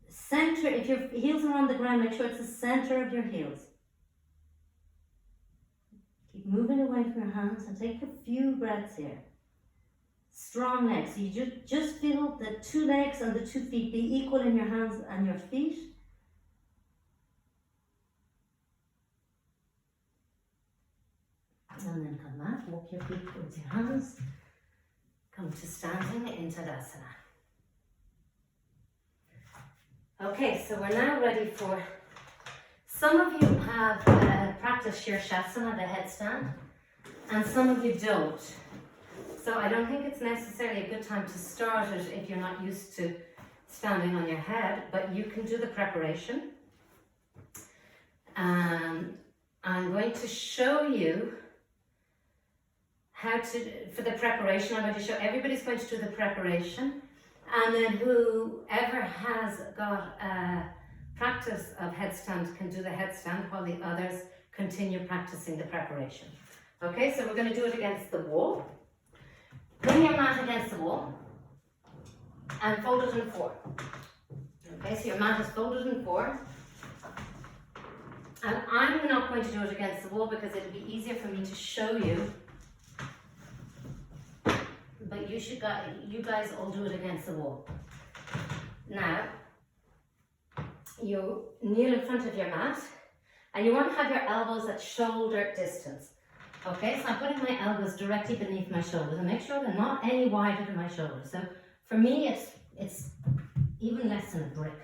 A: Center, if your heels are on the ground, make sure it's the center of your heels. Keep moving away from your hands and take a few breaths here. Strong legs. So you just feel the two legs and the 2 feet be equal in your hands and your feet. And then come back, walk your feet towards your hands. Come to standing in Tadasana. Okay, so we're now ready for, some of you have practiced Shirshasana, the headstand, and some of you don't. So I don't think it's necessarily a good time to start it if you're not used to standing on your head, but you can do the preparation. And I'm going to show you how to, for the preparation, I'm going to show, everybody's going to do the preparation, and then whoever has got a practice of headstand can do the headstand while the others continue practicing the preparation. Okay, so we're going to do it against the wall. Bring your mat against the wall and fold it in 4. Okay, so your mat is folded in 4. And I'm not going to do it against the wall because it'll be easier for me to show you. But you guys all do it against the wall. Now, you kneel in front of your mat and you want to have your elbows at shoulder distance. Okay, so I'm putting my elbows directly beneath my shoulders and make sure they're not any wider than my shoulders. So for me, it's even less than a brick.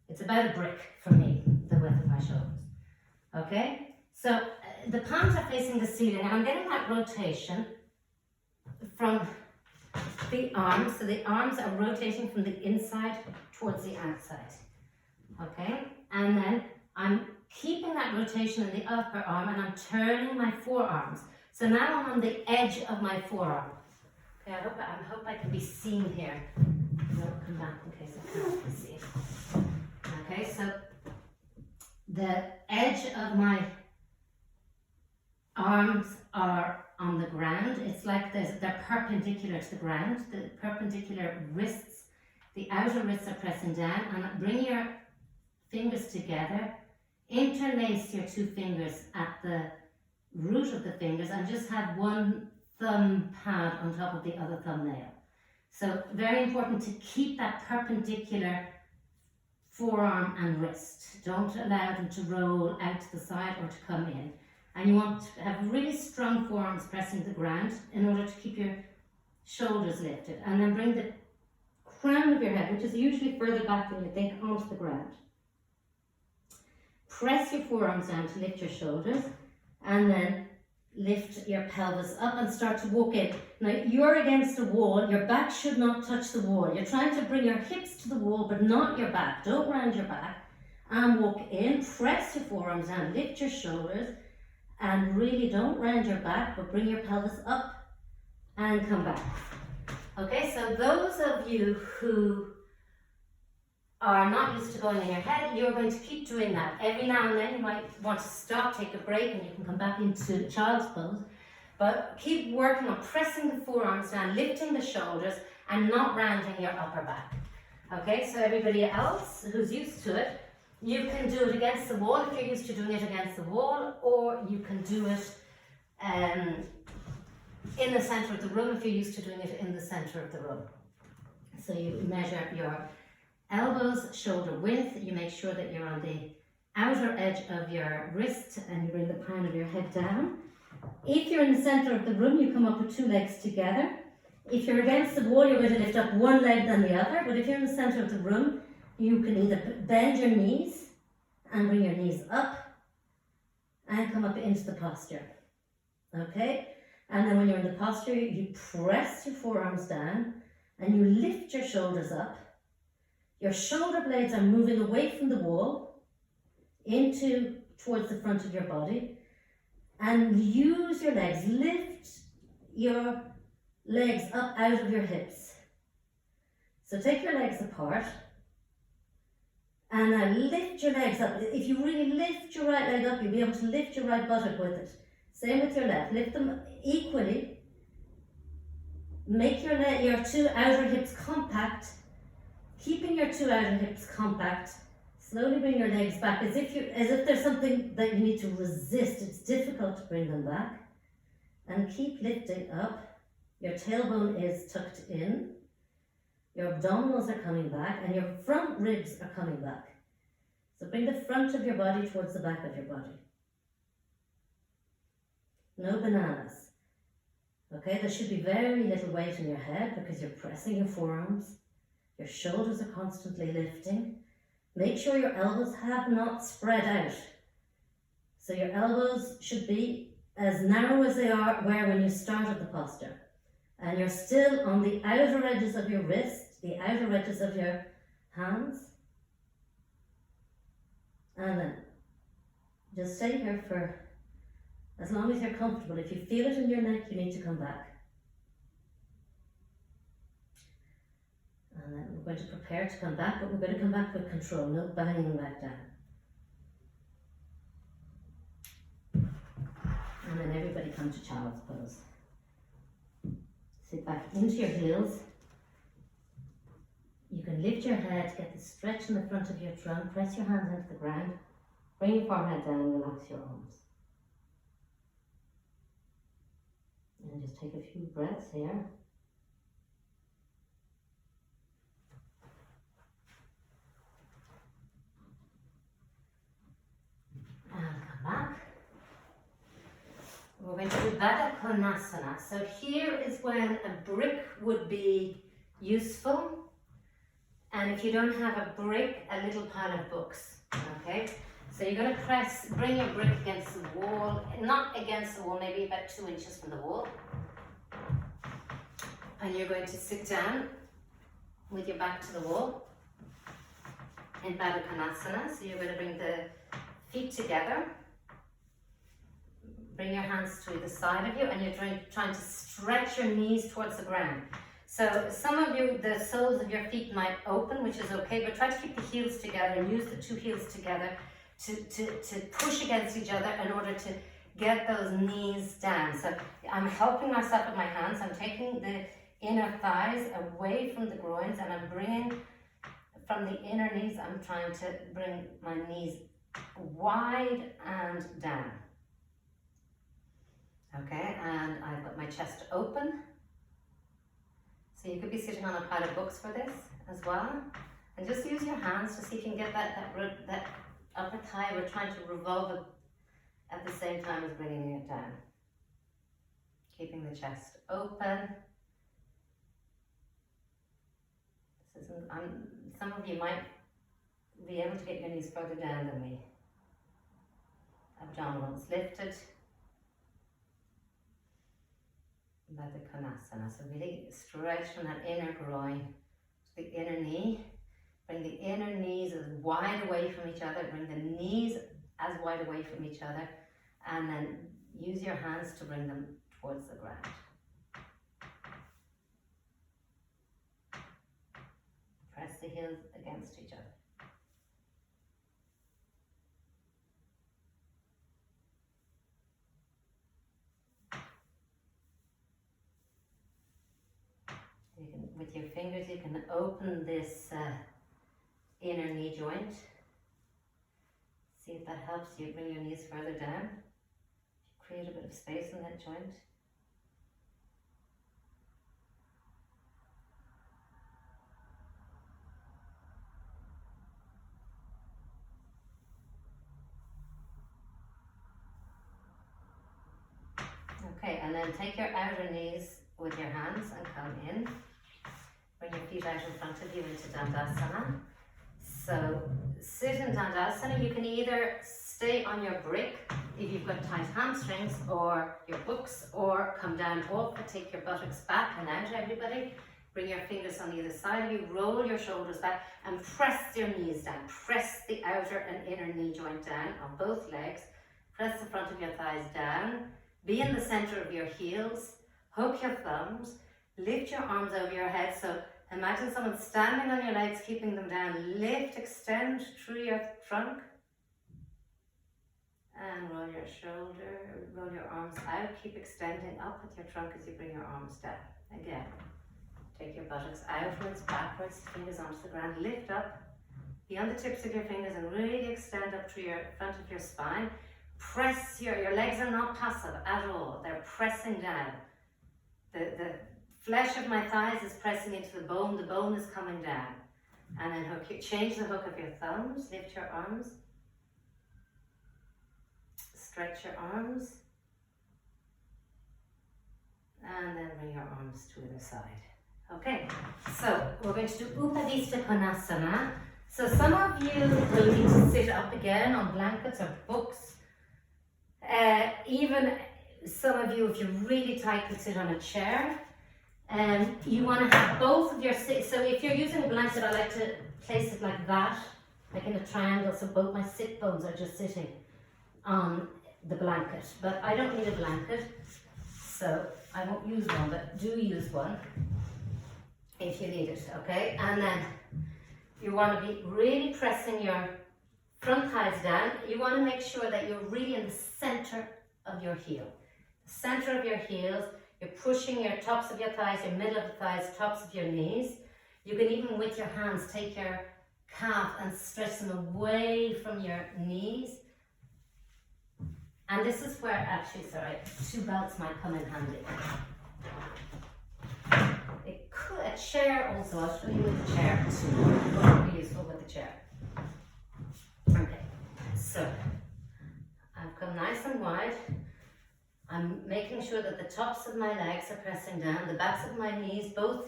A: It's about a brick for me, the width of my shoulders. Okay, so the palms are facing the ceiling and I'm getting that rotation from the arms. So the arms are rotating from the inside towards the outside. Okay, and then I'm keeping that rotation in the upper arm and I'm turning my forearms. So now I'm on the edge of my forearm. Okay, I hope I can be seen here. I'll come back in case I can't be seen. Okay, so the edge of my arms are on the ground. It's like they're perpendicular to the ground. The perpendicular wrists, the outer wrists are pressing down, and bring your fingers together. Interlace your 2 fingers at the root of the fingers and just have one thumb pad on top of the other thumbnail. So very important to keep that perpendicular forearm and wrist. Don't allow them to roll out to the side or to come in. And you want to have really strong forearms pressing the ground in order to keep your shoulders lifted. And then bring the crown of your head, which is usually further back than you think, onto the ground. Press your forearms down to lift your shoulders and then lift your pelvis up and start to walk in. Now you're against the wall, your back should not touch the wall. You're trying to bring your hips to the wall but not your back. Don't round your back and walk in, press your forearms down, lift your shoulders and really don't round your back but bring your pelvis up and come back. Okay, so those of you who are not used to going in your head, you're going to keep doing that. Every now and then you might want to stop, take a break, and you can come back into child's pose. But keep working on pressing the forearms down, lifting the shoulders, and not rounding your upper back. Okay, so everybody else who's used to it, you can do it against the wall if you're used to doing it against the wall, or you can do it in the center of the room if you're used to doing it in the center of the room. So you measure your elbows, shoulder width, you make sure that you're on the outer edge of your wrist and you bring the crown of your head down. If you're in the center of the room, you come up with two legs together. If you're against the wall, you're going to lift up one leg then the other, but if you're in the center of the room, you can either bend your knees and bring your knees up and come up into the posture. Okay? And then when you're in the posture, you press your forearms down and you lift your shoulders up. Your shoulder blades are moving away from the wall towards the front of your body, and use your legs. Lift your legs up out of your hips. So take your legs apart and now lift your legs up. If you really lift your right leg up, you'll be able to lift your right buttock with it. Same with your left. Lift them equally. Make your two outer hips compact. Keeping your two outer hips compact, slowly bring your legs back as if there's something that you need to resist. It's difficult to bring them back. And keep lifting up. Your tailbone is tucked in. Your abdominals are coming back and your front ribs are coming back. So bring the front of your body towards the back of your body. No bananas. Okay, there should be very little weight in your head because you're pressing your forearms. Your shoulders are constantly lifting. Make sure your elbows have not spread out. So your elbows should be as narrow as they were when you started the posture. And you're still on the outer edges of your wrist, the outer edges of your hands. And then just stay here for as long as you're comfortable. If you feel it in your neck, you need to come back. And then we're going to prepare to come back, but we're going to come back with control, no banging back down. And then everybody come to child's pose. Sit back into your heels. You can lift your head, get the stretch in the front of your trunk, press your hands into the ground, bring your forehead down, relax your arms. And just take a few breaths here. Back. We're going to do Baddha Konasana. So here is when a brick would be useful, and if you don't have a brick, a little pile of books. Okay, so you're going to bring your brick against the wall, not against the wall, maybe about 2 inches from the wall, and you're going to sit down with your back to the wall in Baddha Konasana. So you're going to bring the feet together. Bring your hands to either side of you and you're trying to stretch your knees towards the ground. So some of you, the soles of your feet might open, which is okay, but try to keep the heels together and use the two heels together to push against each other in order to get those knees down. So I'm helping myself with my hands. I'm taking the inner thighs away from the groins and I'm bringing from the inner knees, I'm trying to bring my knees wide and down. Okay, and I've got my chest open. So you could be sitting on a pile of books for this as well. And just use your hands to see if you can get that upper thigh. We're trying to revolve it at the same time as bringing it down. Keeping the chest open. Some of you might be able to get your knees further down than me. Abdominals lifted. Baddha Konasana. So really stretch from that inner groin to the inner knee. Bring the inner knees as wide away from each other. Bring the knees as wide away from each other. And then use your hands to bring them towards the ground. Press the heels against each other. You can, with your fingers, you can open this inner knee joint. See if that helps you bring your knees further down. Create a bit of space in that joint. Okay, and then take your outer knees with your hands and come in. Bring your feet out in front of you into Dandasana. So sit in Dandasana. You can either stay on your brick if you've got tight hamstrings or your books, or come down off and take your buttocks back and out, everybody. Bring your fingers on either side of you, roll your shoulders back and press your knees down. Press the outer and inner knee joint down on both legs. Press the front of your thighs down. Be in the center of your heels. Hook your thumbs. Lift your arms over your head. So imagine someone standing on your legs, keeping them down. Lift, extend through your trunk. And roll your roll your arms out. Keep extending up with your trunk as you bring your arms down. Again, take your buttocks outwards, backwards, fingers onto the ground. Lift up, be on the tips of your fingers and really extend up through your front of your spine. Press your legs are not passive at all. They're pressing down. The flesh of my thighs is pressing into the bone is coming down. And then change the hook of your thumbs, lift your arms. Stretch your arms. And then bring your arms to either side. Okay, so we're going to do Upadista Konasana. So some of you will need to sit up again on blankets or books. Even some of you, if you're really tight, could sit on a chair. You want to have both of your so if you're using a blanket, I like to place it like that, like in a triangle, so both my sit bones are just sitting on the blanket. But I don't need a blanket, so I won't use one, but do use one if you need it, okay? And then you want to be really pressing your front thighs down. You want to make sure that you're really in the center of your heel. The center of your heels. You're pushing your tops of your thighs, your middle of the thighs, tops of your knees. You can even with your hands take your calf and stretch them away from your knees. And this is where actually, sorry, 2 belts might come in handy. A chair also, I'll show you with the chair too. What would be useful with the chair. Okay, so I've come nice and wide. I'm making sure that the tops of my legs are pressing down, the backs of my knees, both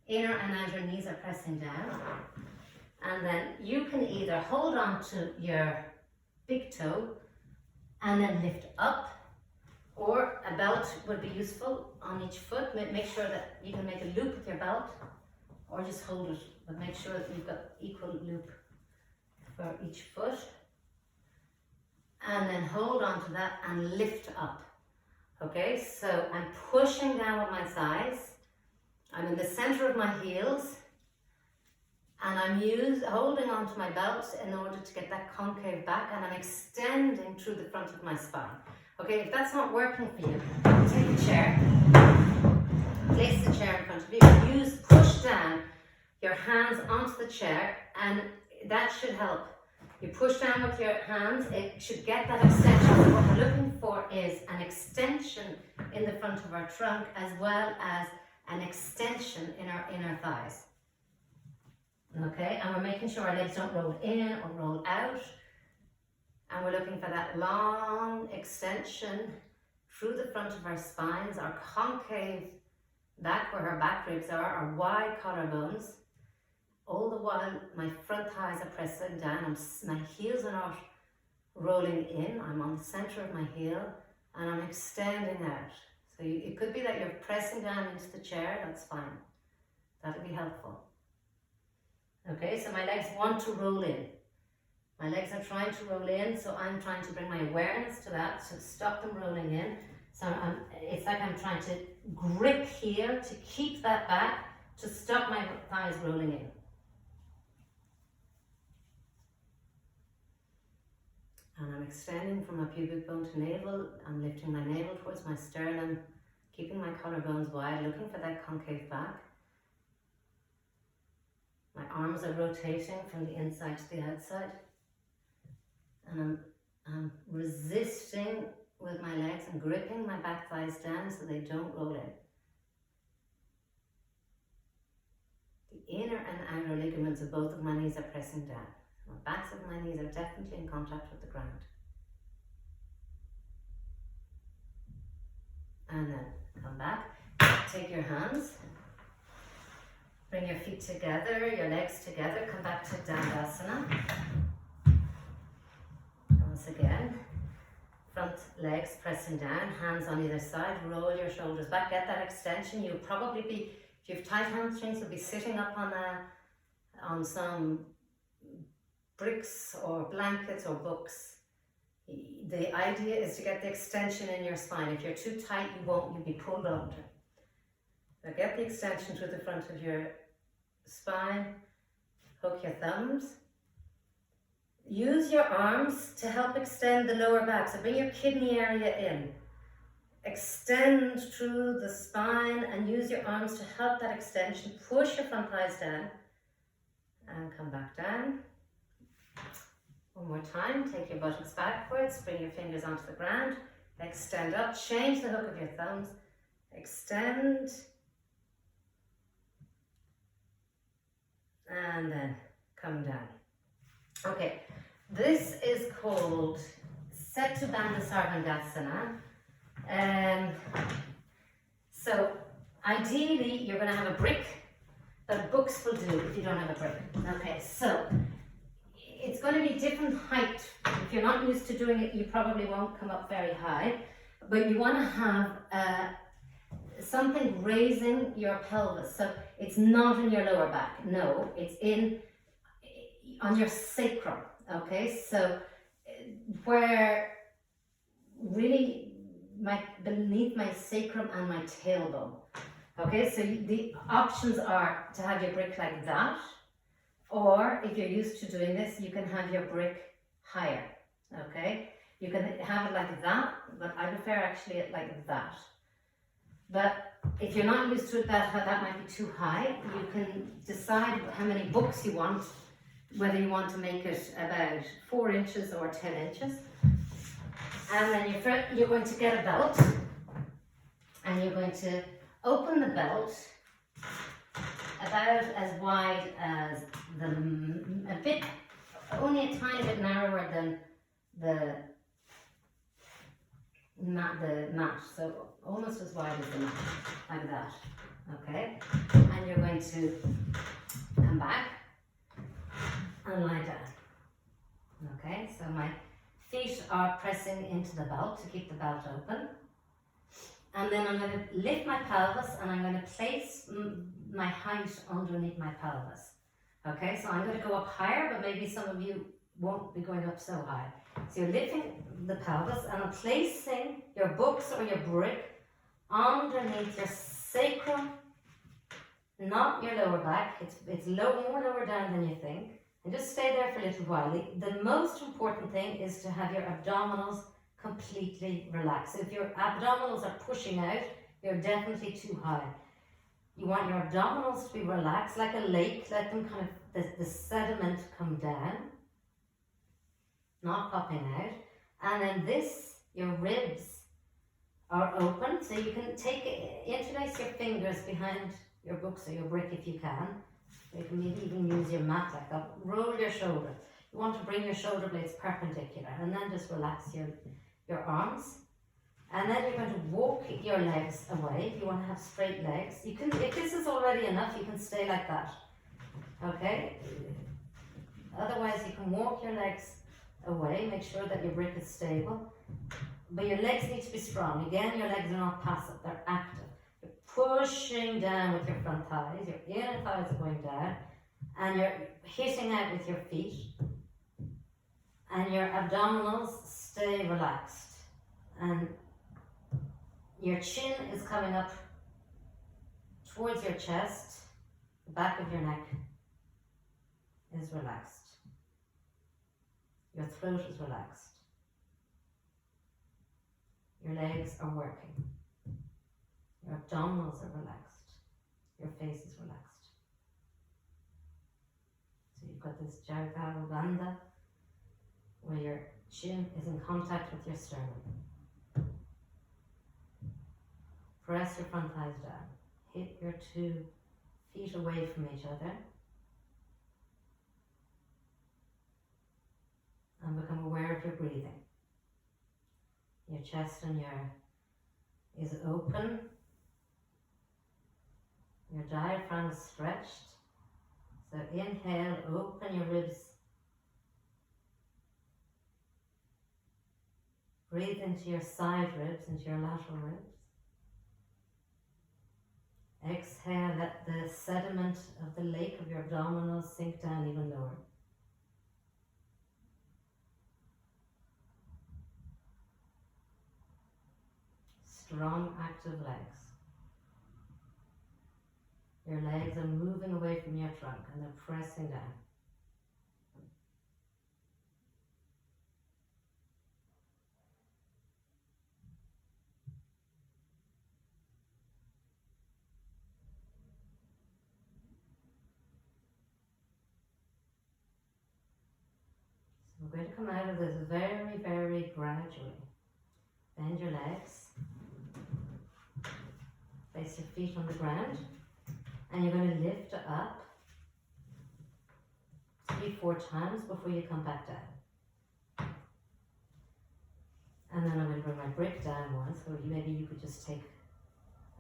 A: inner and outer knees are pressing down. And then you can either hold on to your big toe and then lift up, or a belt would be useful on each foot. Make sure that you can make a loop with your belt, or just hold it, but make sure that you've got equal loop for each foot. And then hold on to that and lift up. Okay, so I'm pushing down with my thighs. I'm in the center of my heels, and I'm holding on to my belt in order to get that concave back, and I'm extending through the front of my spine. Okay, if that's not working for you, take a chair, place the chair in front of you, push down your hands onto the chair, and that should help. You push down with your hands, it should get that extension. So what we're looking for is an extension in the front of our trunk, as well as an extension in our inner thighs. Okay, and we're making sure our legs don't roll in or roll out. And we're looking for that long extension through the front of our spines, our concave back where our back ribs are, our wide collarbones. All the while my front thighs are pressing down, my heels are not rolling in, I'm on the center of my heel, and I'm extending out. So it could be that you're pressing down into the chair, that's fine. That'll be helpful. Okay, so my legs want to roll in. My legs are trying to roll in, so I'm trying to bring my awareness to that, to stop them rolling in. So it's like I'm trying to grip here to keep that back, to stop my thighs rolling in. And I'm extending from my pubic bone to navel. I'm lifting my navel towards my sternum, keeping my collarbones wide, looking for that concave back. My arms are rotating from the inside to the outside. And I'm resisting with my legs and gripping my back thighs down so they don't roll in. The inner and outer ligaments of both of my knees are pressing down. The backs of my knees are definitely in contact with the ground. And then come back, take your hands, bring your feet together, your legs together, come back to Dandasana. Once again, front legs pressing down, hands on either side, roll your shoulders back, get that extension. You'll probably be, if you have tight hamstrings, you'll be sitting up on some bricks or blankets or books. The idea is to get the extension in your spine. If you're too tight, you'll be pulled under. So get the extension through the front of your spine, hook your thumbs. Use your arms to help extend the lower back. So bring your kidney area in. Extend through the spine and use your arms to help that extension. Push your front thighs down and come back down. One more time, take your buttocks backwards, bring your fingers onto the ground, extend up, change the hook of your thumbs, extend, and then come down. Okay, this is called Setu Bandha Sarvangasana. So ideally you're going to have a brick, but books will do if you don't have a brick. Okay, so it's going to be different height. If you're not used to doing it, you probably won't come up very high, but you want to have something raising your pelvis. So it's not in your lower back. No, it's on your sacrum. Okay, so where really beneath my sacrum and my tailbone. Okay, so the options are to have your brick like that, or if you're used to doing this, you can have your brick higher. Okay, you can have it like that, but I prefer actually it like that. But if you're not used to it, that might be too high. You can decide how many books you want, whether you want to make it about 4 inches or 10 inches. And then you're going to get a belt, and you're going to open the belt about as wide as only a tiny bit narrower than the mat, so almost as wide as the mat, like that, okay? And you're going to come back and lie down, okay? So my feet are pressing into the belt to keep the belt open. And then I'm going to lift my pelvis and I'm going to place my height underneath my pelvis. Okay, so I'm going to go up higher, but maybe some of you won't be going up so high. So you're lifting the pelvis and I'm placing your books or your brick underneath your sacrum, not your lower back. It's more lower down than you think. And just stay there for a little while. The most important thing is to have your abdominals completely relaxed. So if your abdominals are pushing out, you're definitely too high. You want your abdominals to be relaxed like a lake. Let them kind of, the sediment come down, not popping out. And then your ribs are open. So you can interlace your fingers behind your books or your brick if you can. You can maybe even use your mat like that. Roll your shoulder. You want to bring your shoulder blades perpendicular and then just relax your arms. And then you're going to walk your legs away. If you want to have straight legs, you can, if this is already enough, you can stay like that. Okay? Otherwise, you can walk your legs away. Make sure that your brick is stable. but your legs need to be strong. Again, your legs are not passive, they're active. You're pushing down with your front thighs, your inner thighs are going down, and you're hitting out with your feet, and your abdominals stay relaxed, and your chin is coming up towards your chest, the back of your neck is relaxed, your throat is relaxed, your legs are working, your abdominals are relaxed, your face is relaxed. So you've got this Jagabandha where your chin is in contact with your sternum. Press your front thighs down. Hip your 2 feet away from each other. And become aware of your breathing. Your chest and is open. Your diaphragm is stretched. So inhale, open your ribs. Breathe into your side ribs, into your lateral ribs. Exhale, let the sediment of the lake of your abdominals sink down even lower. Strong, active legs. Your legs are moving away from your trunk and they're pressing down. So we're going to come out of this very, very gradually. Bend your legs. Place your feet on the ground. And you're going to lift up 3-4 times before you come back down. And then I'm going to bring my brick down once, so maybe you could just take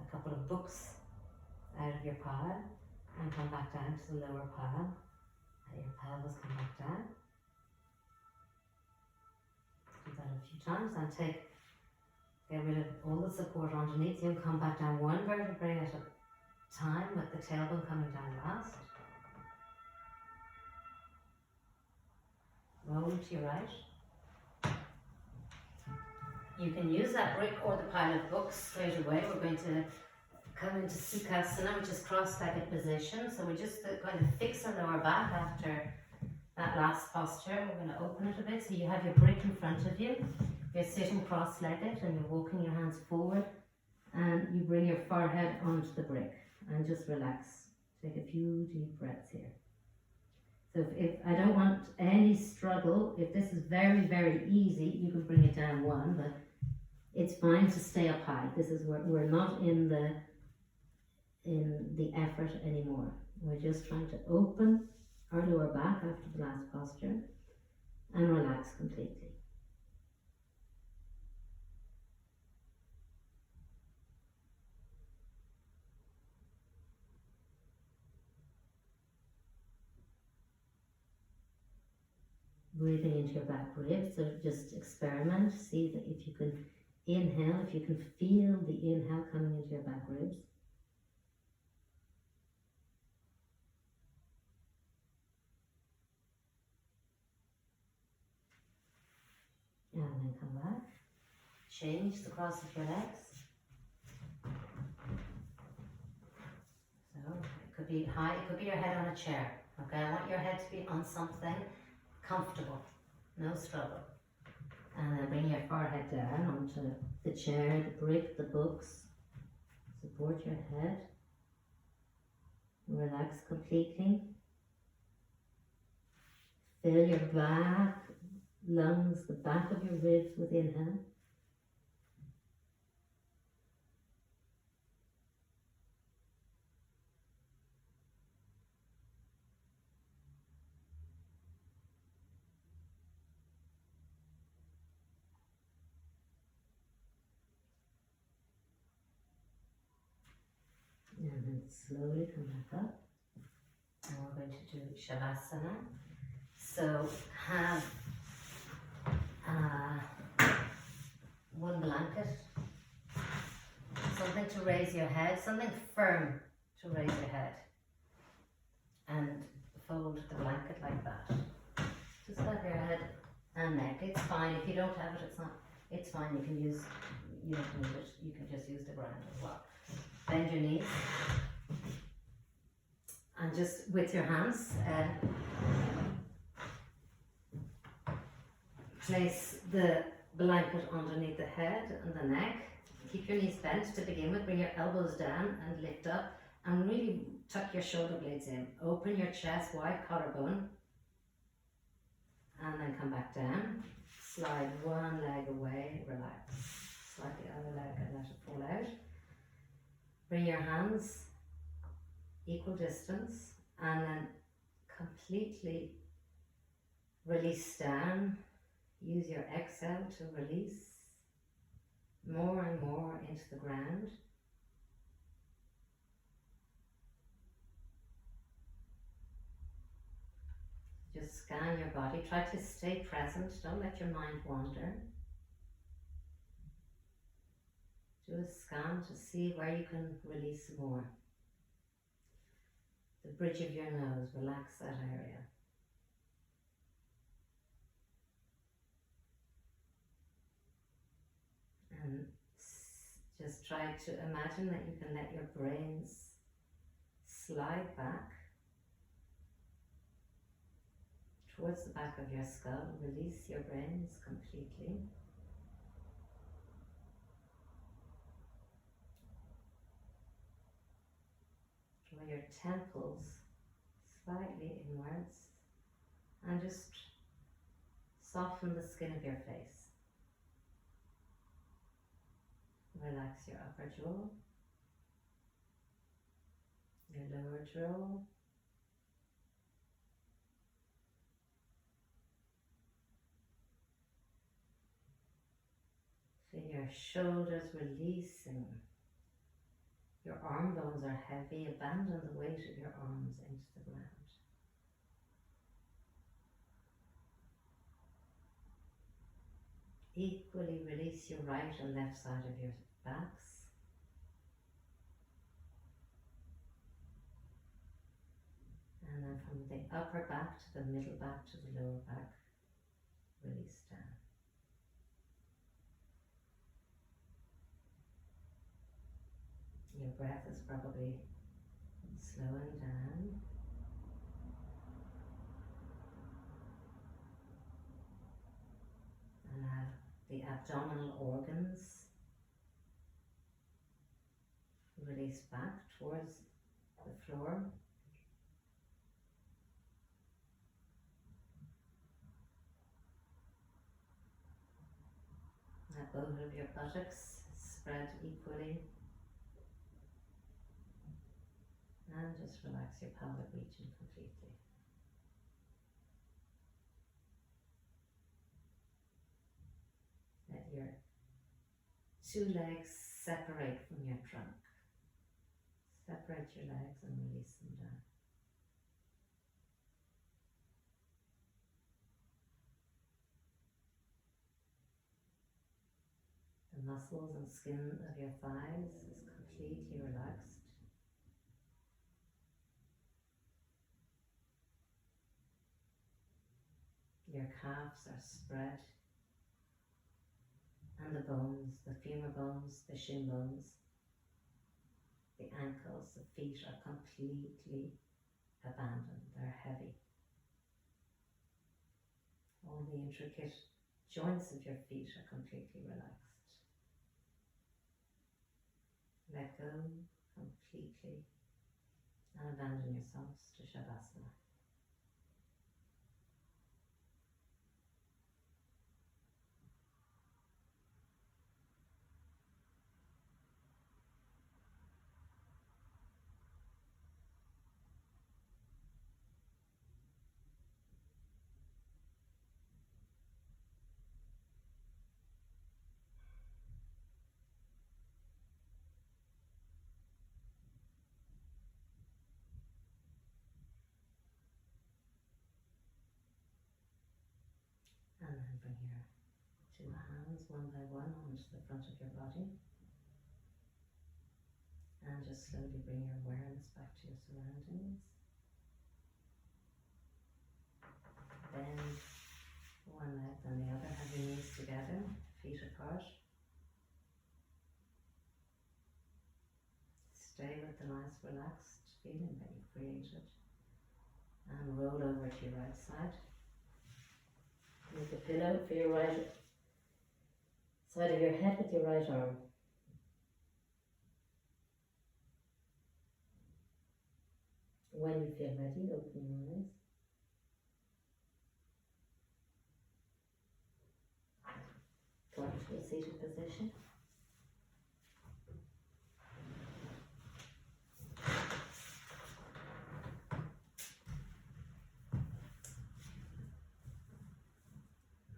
A: a couple of books out of your pile and come back down to the lower pile. Let your pelvis come back down. Do that a few times and get rid of all the support underneath you and come back down 1 vertebrae at a time with the tailbone coming down last. Roll to your right. You can use that brick or the pile of books straight away. We're going to come into Sukhasana, which is cross-legged position. So we're just going to fix our lower back after that last posture. We're going to open it a bit. So you have your brick in front of you. You're sitting cross-legged and you're walking your hands forward and you bring your forehead onto the brick and just relax. Take a few deep breaths here. So if I don't want any struggle, if this is very, very easy, you can bring it down 1, but it's fine to stay up high. This is where we're not in the effort anymore. We're just trying to open our lower back after the last posture and relax completely. Breathing into your back ribs, so just experiment, see that if you can inhale, if you can feel the inhale coming into your back ribs. And then come back. Change the cross of your legs. So it could be high, it could be your head on a chair. Okay, I want your head to be on something comfortable, no struggle. And then bring your forehead down onto the chair, the brick, the books. Support your head. Relax completely. Fill your back, lungs, the back of your ribs with inhale. And then slowly come back up. And we're going to do Shavasana. So have your head, something firm to raise your head. And fold the blanket like that. Just have your head and neck. It's fine. If you don't have it, it's fine. You can use, you don't need it. You can just use the ground as well. Bend your knees. And just with your hands, place the blanket underneath the head and the neck. Keep your knees bent to begin with. Bring your elbows down and lift up. And really tuck your shoulder blades in. Open your chest, wide collarbone. And then come back down. Slide one leg away, relax. Slide the other leg and let it fall out. Bring your hands equal distance and then completely release down. Use your exhale to release more and more into the ground. Just scan your body. Try to stay present. Don't let your mind wander. Do a scan to see where you can release more. The bridge of your nose, relax that area. And just try to imagine that you can let your brains slide back towards the back of your skull. Release your brains completely. Draw your temples slightly inwards and just soften the skin of your face. Relax your upper jaw, your lower jaw, feel your shoulders releasing. Your arm bones are heavy. Abandon the weight of your arms into the ground. Equally release your right and left side of your backs. And then from the upper back to the middle back to the lower back, release down. Your breath is probably slowing down. And have the abdominal organs release back towards the floor. Let both of your buttocks spread equally. And just relax your pelvic region completely. Let your two legs separate from your trunk. Separate your legs and release them down. The muscles and skin of your thighs is completely relaxed. Your calves are spread, and the bones, the femur bones, the shin bones, the ankles, the feet are completely abandoned. They're heavy. All the intricate joints of your feet are completely relaxed. Let go completely and abandon yourselves to Shavasana. And then bring your two hands one by one onto the front of your body. And just slowly bring your awareness back to your surroundings. Bend one leg then the other, have your knees together, feet apart. Stay with the nice relaxed feeling that you created. And roll over to your right side. Make a pillow for your right side of your head with your right arm. When you feel ready, open your eyes. Go into a seated position.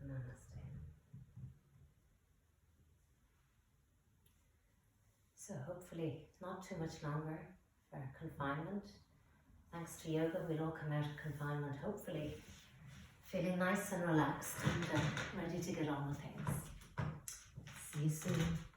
A: Namaste. So hopefully not too much longer for confinement. Thanks to yoga, we'll all come out of confinement hopefully feeling nice and relaxed and ready to get on with things. See you soon.